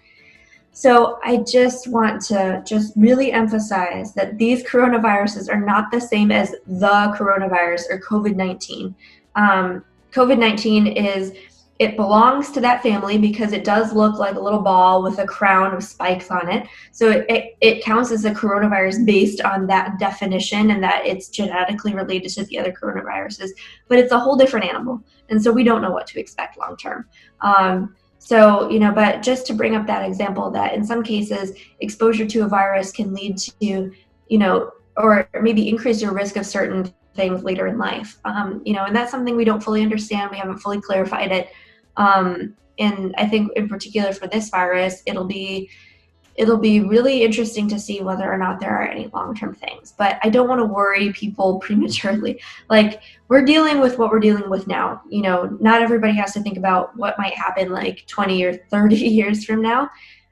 So I just want to really emphasize that these coronaviruses are not the same as the coronavirus or COVID-19. COVID-19 it belongs to that family because it does look like a little ball with a crown of spikes on it. So it counts as a coronavirus based on that definition and that it's genetically related to the other coronaviruses, but it's a whole different animal. And so we don't know what to expect long term. But just to bring up that example that in some cases, exposure to a virus can lead to, or maybe increase your risk of certain things later in life. And that's something we don't fully understand. We haven't fully clarified it. And I think in particular for this virus, it'll be really interesting to see whether or not there are any long-term things. But I don't want to worry people prematurely. Like, we're dealing with what we're dealing with now. Not everybody has to think about what might happen like 20 or 30 years from now.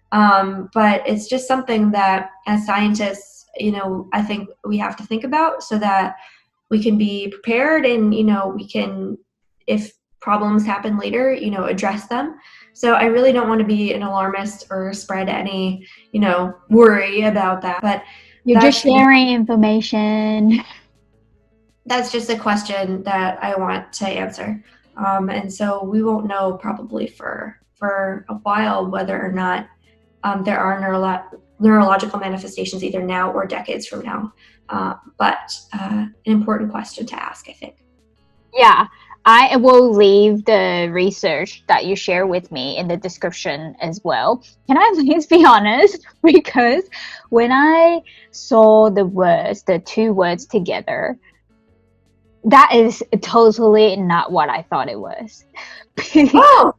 But it's just something that as scientists, I think we have to think about so that we can be prepared and, we can, if problems happen later, address them. So I really don't want to be an alarmist or spread any, worry about that. But you're just sharing information. That's just a question that I want to answer. And so we won't know probably for a while whether or not there are neurological manifestations either now or decades from now. But an important question to ask, I think. Yeah, I will leave the research that you share with me in the description as well. Can I please be honest? Because when I saw the two words together, that is totally not what I thought it was. Oh!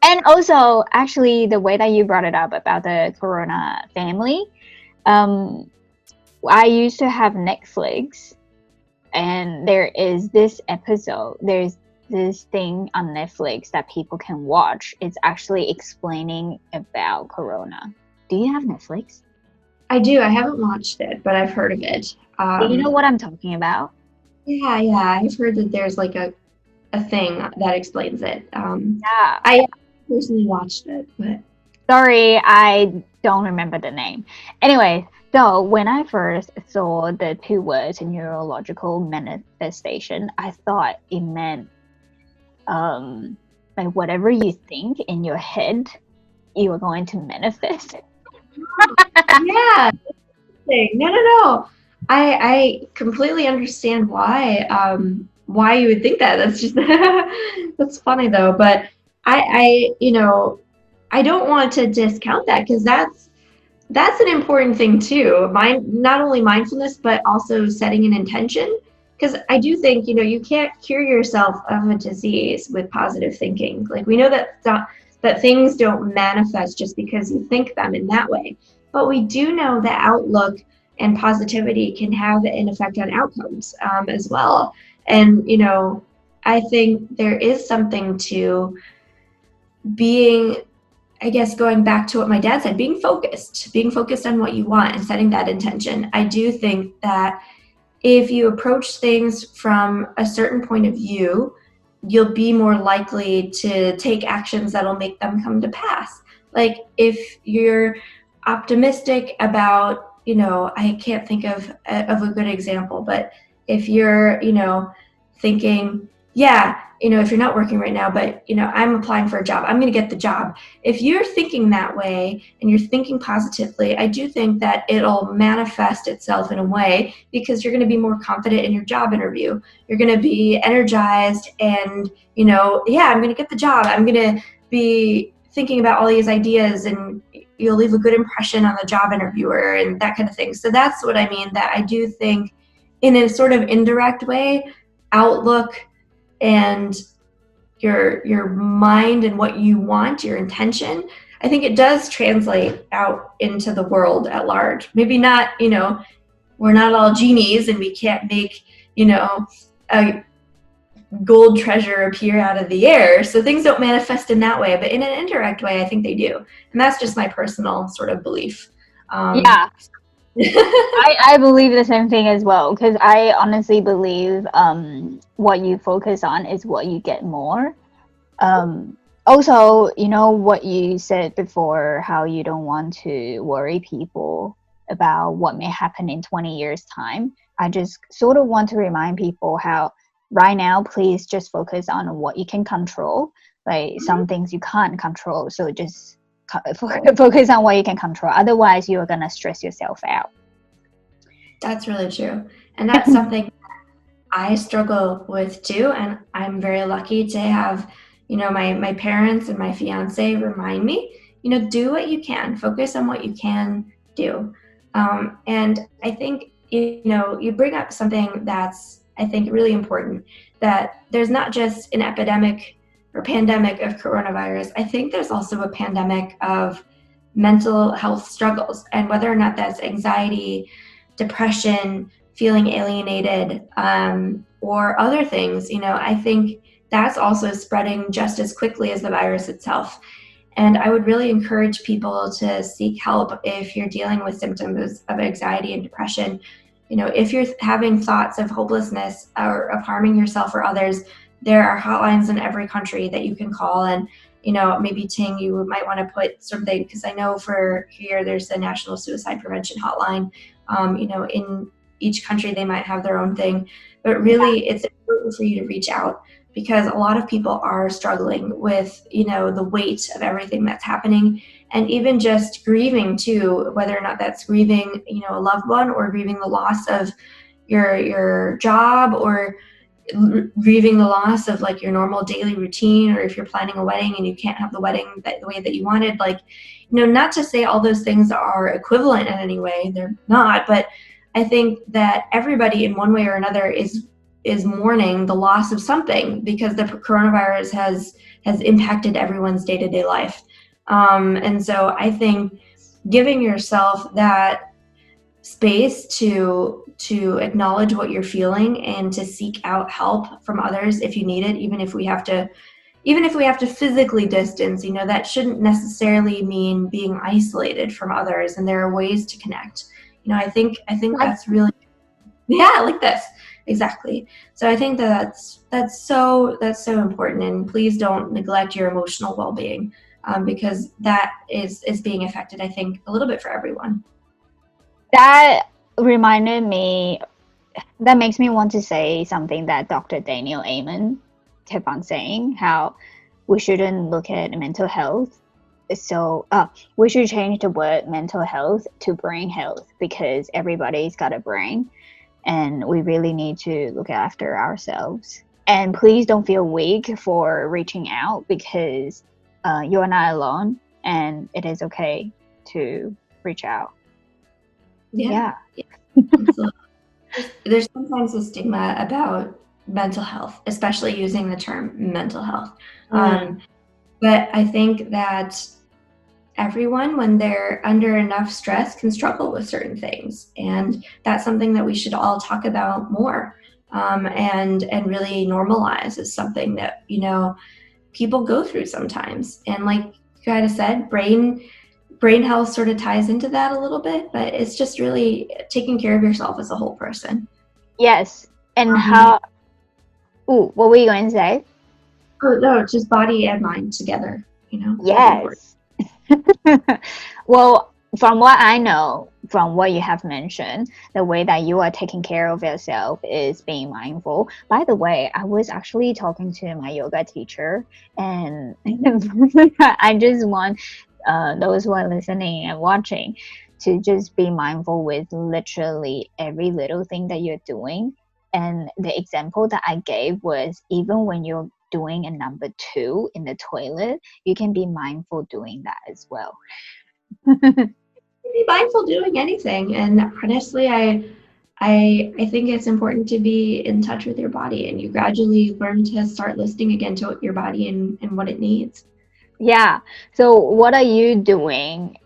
And also, actually, the way that you brought it up about the corona family, I used to have Netflix, and there is this episode, there's this thing on Netflix that people can watch. It's actually explaining about corona. Do you have Netflix? I do. I haven't watched it, but I've heard of it. Do you know what I'm talking about? Yeah. I've heard that there's like a thing that explains it. Yeah. I personally watched it, but Sorry, I don't remember the name. Anyway, so when I first saw the two words neurological manifestation, I thought it meant like whatever you think in your head, you are going to manifest. yeah. No. I completely understand why you would think that. That's just that's funny though. But I don't want to discount that, because that's an important thing too. Not only mindfulness, but also setting an intention. Because I do think, you can't cure yourself of a disease with positive thinking. Like, we know that things don't manifest just because you think them in that way. But we do know that outlook and positivity can have an effect on outcomes as well. And, I think there is something to being, I guess, going back to what my dad said, being focused on what you want and setting that intention. I do think that if you approach things from a certain point of view, you'll be more likely to take actions that'll make them come to pass. Like, if you're optimistic about, I can't think of a good example, but if you're, thinking, yeah, if you're not working right now, but, I'm applying for a job, I'm going to get the job. If you're thinking that way and you're thinking positively, I do think that it'll manifest itself in a way, because you're going to be more confident in your job interview. You're going to be energized and, yeah, I'm going to get the job. I'm going to be thinking about all these ideas, and you'll leave a good impression on the job interviewer and that kind of thing. So that's what I mean, that I do think in a sort of indirect way, outlook and your mind and what you want, your intention, I think it does translate out into the world at large. Maybe not, we're not all genies and we can't make, a gold treasure appear out of the air. So things don't manifest in that way, but in an indirect way, I think they do. And that's just my personal sort of belief. Yeah. I believe the same thing as well, because I honestly believe what you focus on is what you get more. Also, what you said before, how you don't want to worry people about what may happen in 20 years' time. I just sort of want to remind people how right now, please just focus on what you can control. Like, some things you can't control, so just focus on what you can control. Otherwise, you're going to stress yourself out. That's really true. And that's something I struggle with too. And I'm very lucky to have, my parents and my fiance remind me, do what you can, focus on what you can do. And I think, you bring up something that's, I think, really important, that there's not just an epidemic or pandemic of coronavirus. I think there's also a pandemic of mental health struggles, and whether or not that's anxiety, depression, feeling alienated, or other things, I think that's also spreading just as quickly as the virus itself. And I would really encourage people to seek help if you're dealing with symptoms of anxiety and depression. If you're having thoughts of hopelessness or of harming yourself or others, there are hotlines in every country that you can call. And, maybe Ting, you might want to put something, because I know for here, there's the National Suicide Prevention Hotline. In each country, they might have their own thing, but really it's important for you to reach out, because a lot of people are struggling with, the weight of everything that's happening, and even just grieving too, whether or not that's grieving, a loved one, or grieving the loss of your job, or grieving the loss of like your normal daily routine, or if you're planning a wedding and you can't have the wedding the way that you wanted. Like, not to say all those things are equivalent in any way, they're not, but I think that everybody in one way or another is mourning the loss of something, because the coronavirus has impacted everyone's day-to-day life. And so I think giving yourself that space to acknowledge what you're feeling and to seek out help from others if you need it, even if we have to physically distance. That shouldn't necessarily mean being isolated from others, and there are ways to connect. I think that's really, yeah, like this. Exactly. So I think that's so important, and please don't neglect your emotional well-being, because that is being affected, I think, a little bit for everyone. That reminded me, that makes me want to say something that Dr. Daniel Amen kept on saying, how we shouldn't look at mental health. So we should change the word mental health to brain health, because everybody's got a brain and we really need to look after ourselves. And please don't feel weak for reaching out, because you're not alone and it is okay to reach out. Yeah. There's sometimes a stigma about mental health, especially using the term mental health. But I think that everyone, when they're under enough stress, can struggle with certain things. And that's something that we should all talk about more, and really normalize as something that, people go through sometimes. And like you kind of said, brain health sort of ties into that a little bit, but it's just really taking care of yourself as a whole person. Yes. And how, what were you going to say? Oh, no, just body and mind together, Yes. Well, from what I know, from what you have mentioned, the way that you are taking care of yourself is being mindful. By the way, I was actually talking to my yoga teacher, and I just want those who are listening and watching to just be mindful with literally every little thing that you're doing. And the example that I gave was, even when you're doing a number 2 in the toilet, you can be mindful doing that as well. Be mindful doing anything. And honestly, I think it's important to be in touch with your body, and you gradually learn to start listening again to your body and what it needs. Yeah. So what are you doing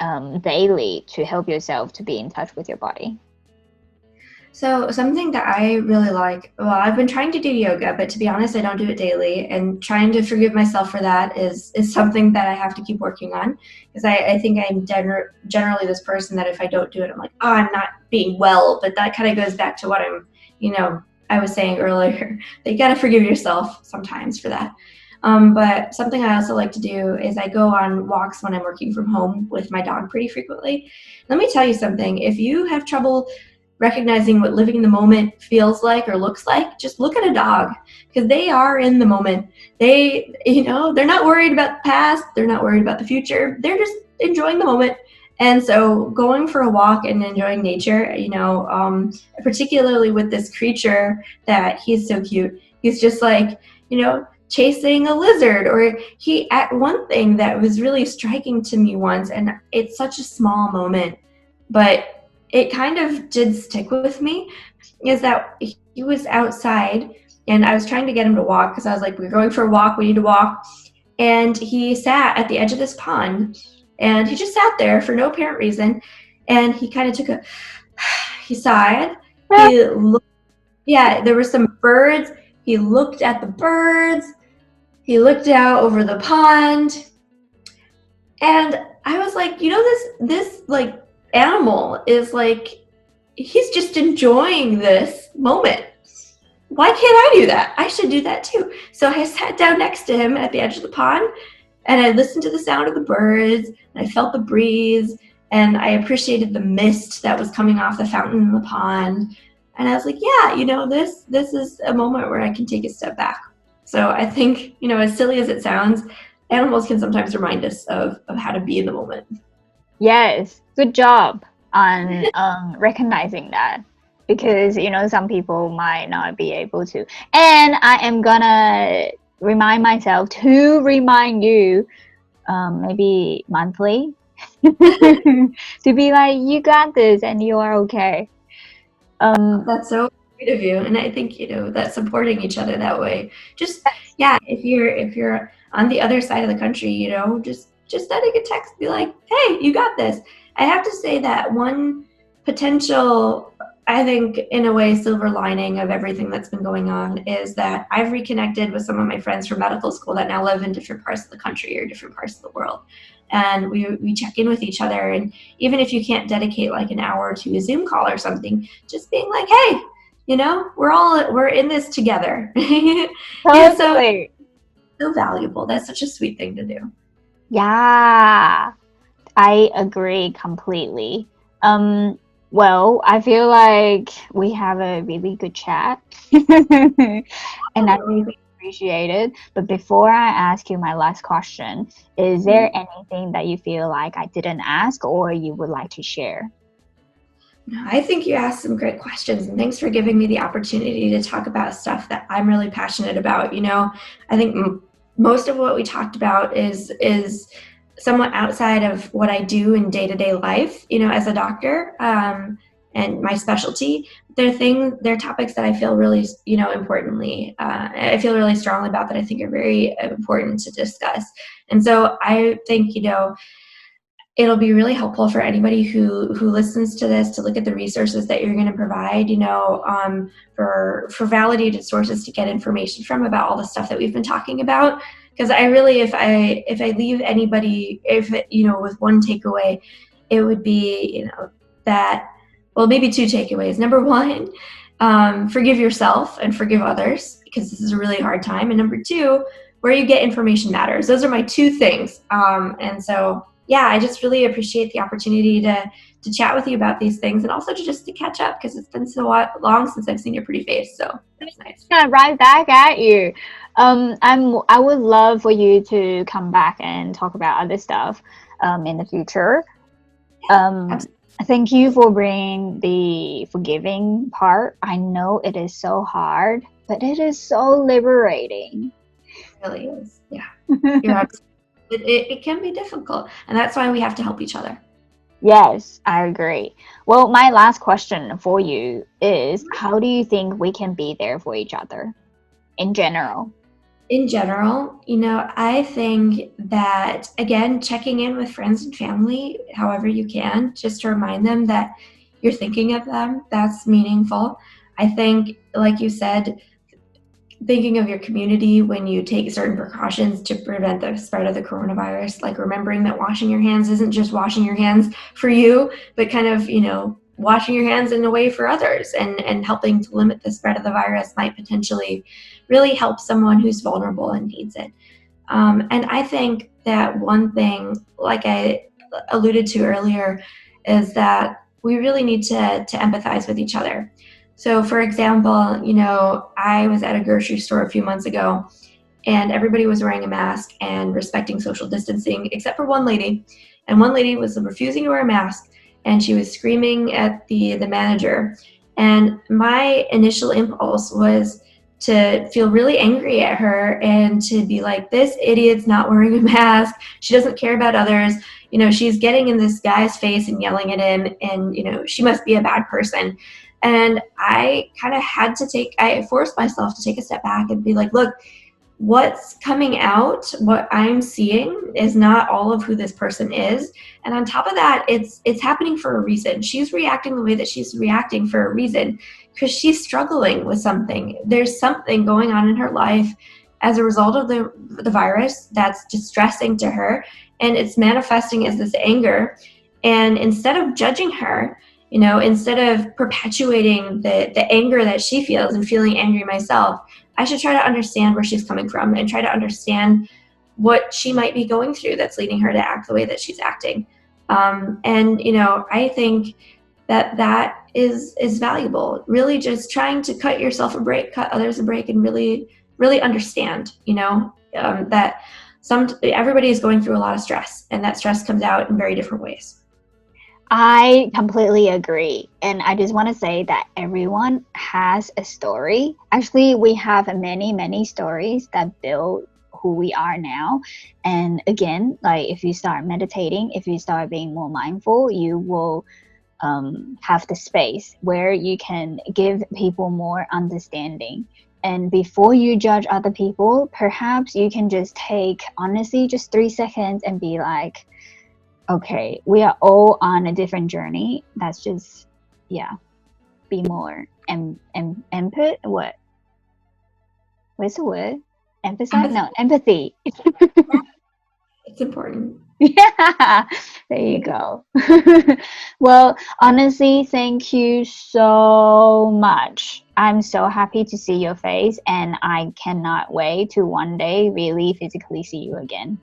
daily to help yourself to be in touch with your body? So something that I really like, well, I've been trying to do yoga, but to be honest, I don't do it daily, and trying to forgive myself for that is something that I have to keep working on, because I think I'm generally this person that if I don't do it, I'm like, oh, I'm not being well. But that kind of goes back to what I was saying earlier, that you got to forgive yourself sometimes for that. But something I also like to do is I go on walks when I'm working from home with my dog pretty frequently. Let me tell you something. If you have trouble recognizing what living in the moment feels like or looks like, just look at a dog, because they are in the moment. They're not worried about the past. They're not worried about the future. They're just enjoying the moment. And so going for a walk and enjoying nature, particularly with this creature that he's so cute. He's just like, chasing a lizard. Or he, at one thing that was really striking to me once, and it's such a small moment, but it kind of did stick with me, is that he was outside and I was trying to get him to walk, because I was like, we're going for a walk, we need to walk. And he sat at the edge of this pond, and he just sat there for no apparent reason. And he kind of he sighed. There were some birds. He looked at the birds. He looked out over the pond. And I was like, this like animal is like, he's just enjoying this moment. Why can't I do that? I should do that too. So I sat down next to him at the edge of the pond, and I listened to the sound of the birds, and I felt the breeze, and I appreciated the mist that was coming off the fountain in the pond. And I was like, yeah, this is a moment where I can take a step back. So I think, as silly as it sounds, animals can sometimes remind us of how to be in the moment. Yes, good job on recognizing that, because some people might not be able to. And I am gonna remind myself to remind you, maybe monthly, to be like, you got this and you are okay. That's so sweet of you, and I think that supporting each other that way. Just if you're on the other side of the country, just sending a text, be like, hey, you got this. I have to say that one potential, I think, in a way, silver lining of everything that's been going on is that I've reconnected with some of my friends from medical school that now live in different parts of the country or different parts of the world. And we check in with each other. And even if you can't dedicate like an hour to a Zoom call or something, just being like, hey, we're in this together. It's Totally. so valuable. That's such a sweet thing to do. Yeah, I agree completely. Well, I feel like we have a really good chat, and I really appreciate it. But before I ask you my last question, is there anything that you feel like I didn't ask or you would like to share? No, I think you asked some great questions, and thanks for giving me the opportunity to talk about stuff that I'm really passionate about. I think most of what we talked about is somewhat outside of what I do in day-to-day life, as a doctor, and my specialty. They're topics that I feel really, I feel really strongly about, that I think are very important to discuss. And so I think, it'll be really helpful for anybody who listens to this to look at the resources that you're going to provide, for validated sources to get information from about all the stuff that we've been talking about. Because I really, if I leave anybody, with one takeaway, it would be, that, well, maybe two takeaways. Number one, forgive yourself and forgive others, because this is a really hard time. And number two, where you get information matters. Those are my two things. And so, yeah, I just really appreciate the opportunity to chat with you about these things, and also to catch up, because it's been so long since I've seen your pretty face. So that's nice. Right back at you. I would love for you to come back and talk about other stuff in the future. Thank you for bringing the forgiving part. I know it is so hard, but it is so liberating. It really is. Yeah. You're absolutely. It can be difficult, and that's why we have to help each other. Yes, I agree. Well, my last question for you is, how do you think we can be there for each other in general? In general, I think that, again, checking in with friends and family, however you can, just to remind them that you're thinking of them, that's meaningful. I think, like you said, thinking of your community when you take certain precautions to prevent the spread of the coronavirus, like remembering that washing your hands isn't just washing your hands for you, but kind of, washing your hands in a way for others, and helping to limit the spread of the virus might potentially really help someone who's vulnerable and needs it. And I think that one thing, like I alluded to earlier, is that we really need to empathize with each other. So, for example, I was at a grocery store a few months ago, and everybody was wearing a mask and respecting social distancing, except for one lady. And one lady was refusing to wear a mask, and she was screaming at the manager. And my initial impulse was to feel really angry at her and to be like, this idiot's not wearing a mask. She doesn't care about others. She's getting in this guy's face and yelling at him, and, she must be a bad person. And I kind of I forced myself to take a step back and be like, look, what's coming out, what I'm seeing is not all of who this person is. And on top of that, it's happening for a reason. She's reacting the way that she's reacting for a reason, because she's struggling with something. There's something going on in her life as a result of the virus that's distressing to her, and it's manifesting as this anger. And instead of judging her, instead of perpetuating the anger that she feels and feeling angry myself, I should try to understand where she's coming from and try to understand what she might be going through that's leading her to act the way that she's acting. And I think that is valuable. Really, just trying to cut yourself a break, cut others a break, and really, really understand. That everybody is going through a lot of stress, and that stress comes out in very different ways. I completely agree. And I just want to say that everyone has a story. Actually, we have many, many stories that build who we are now. And again, like if you start meditating, if you start being more mindful, you will have the space where you can give people more understanding. And before you judge other people, perhaps you can just take, honestly, just 3 seconds and be like, okay, we are all on a different journey. That's just be more input. What's the word? Emphasize? No, empathy. It's important. Yeah, there you go. Well, honestly, thank you so much. I'm so happy to see your face, and I cannot wait to one day really physically see you again.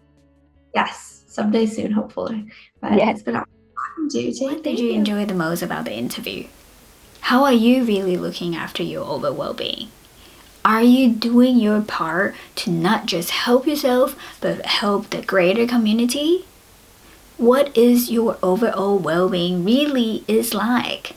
Yes, someday soon, hopefully. But Yes. it's been awesome talking to you. What did you enjoy the most about the interview? How are you really looking after your overall well-being? Are you doing your part to not just help yourself, but help the greater community? What is your overall well-being really is like?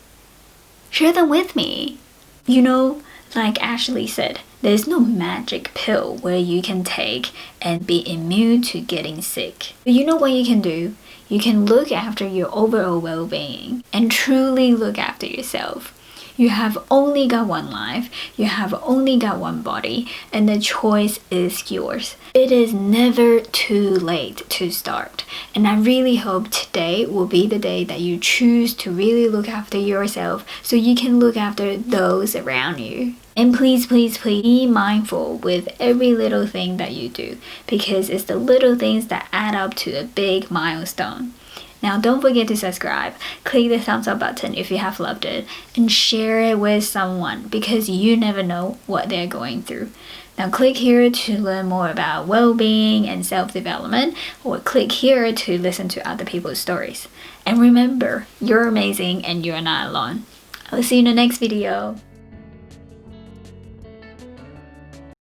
Share them with me. You know, like Ashely said, there's no magic pill where you can take and be immune to getting sick. But you know what you can do? You can look after your overall well-being and truly look after yourself. You have only got one life, you have only got one body, and the choice is yours. It is never too late to start. And I really hope today will be the day that you choose to really look after yourself so you can look after those around you. And please, please, please be mindful with every little thing that you do, because it's the little things that add up to a big milestone. Now don't forget to subscribe, click the thumbs up button if you have loved it, and share it with someone because you never know what they're going through. Now click here to learn more about well-being and self-development, or click here to listen to other people's stories. And remember, you're amazing and you're not alone. I'll see you in the next video.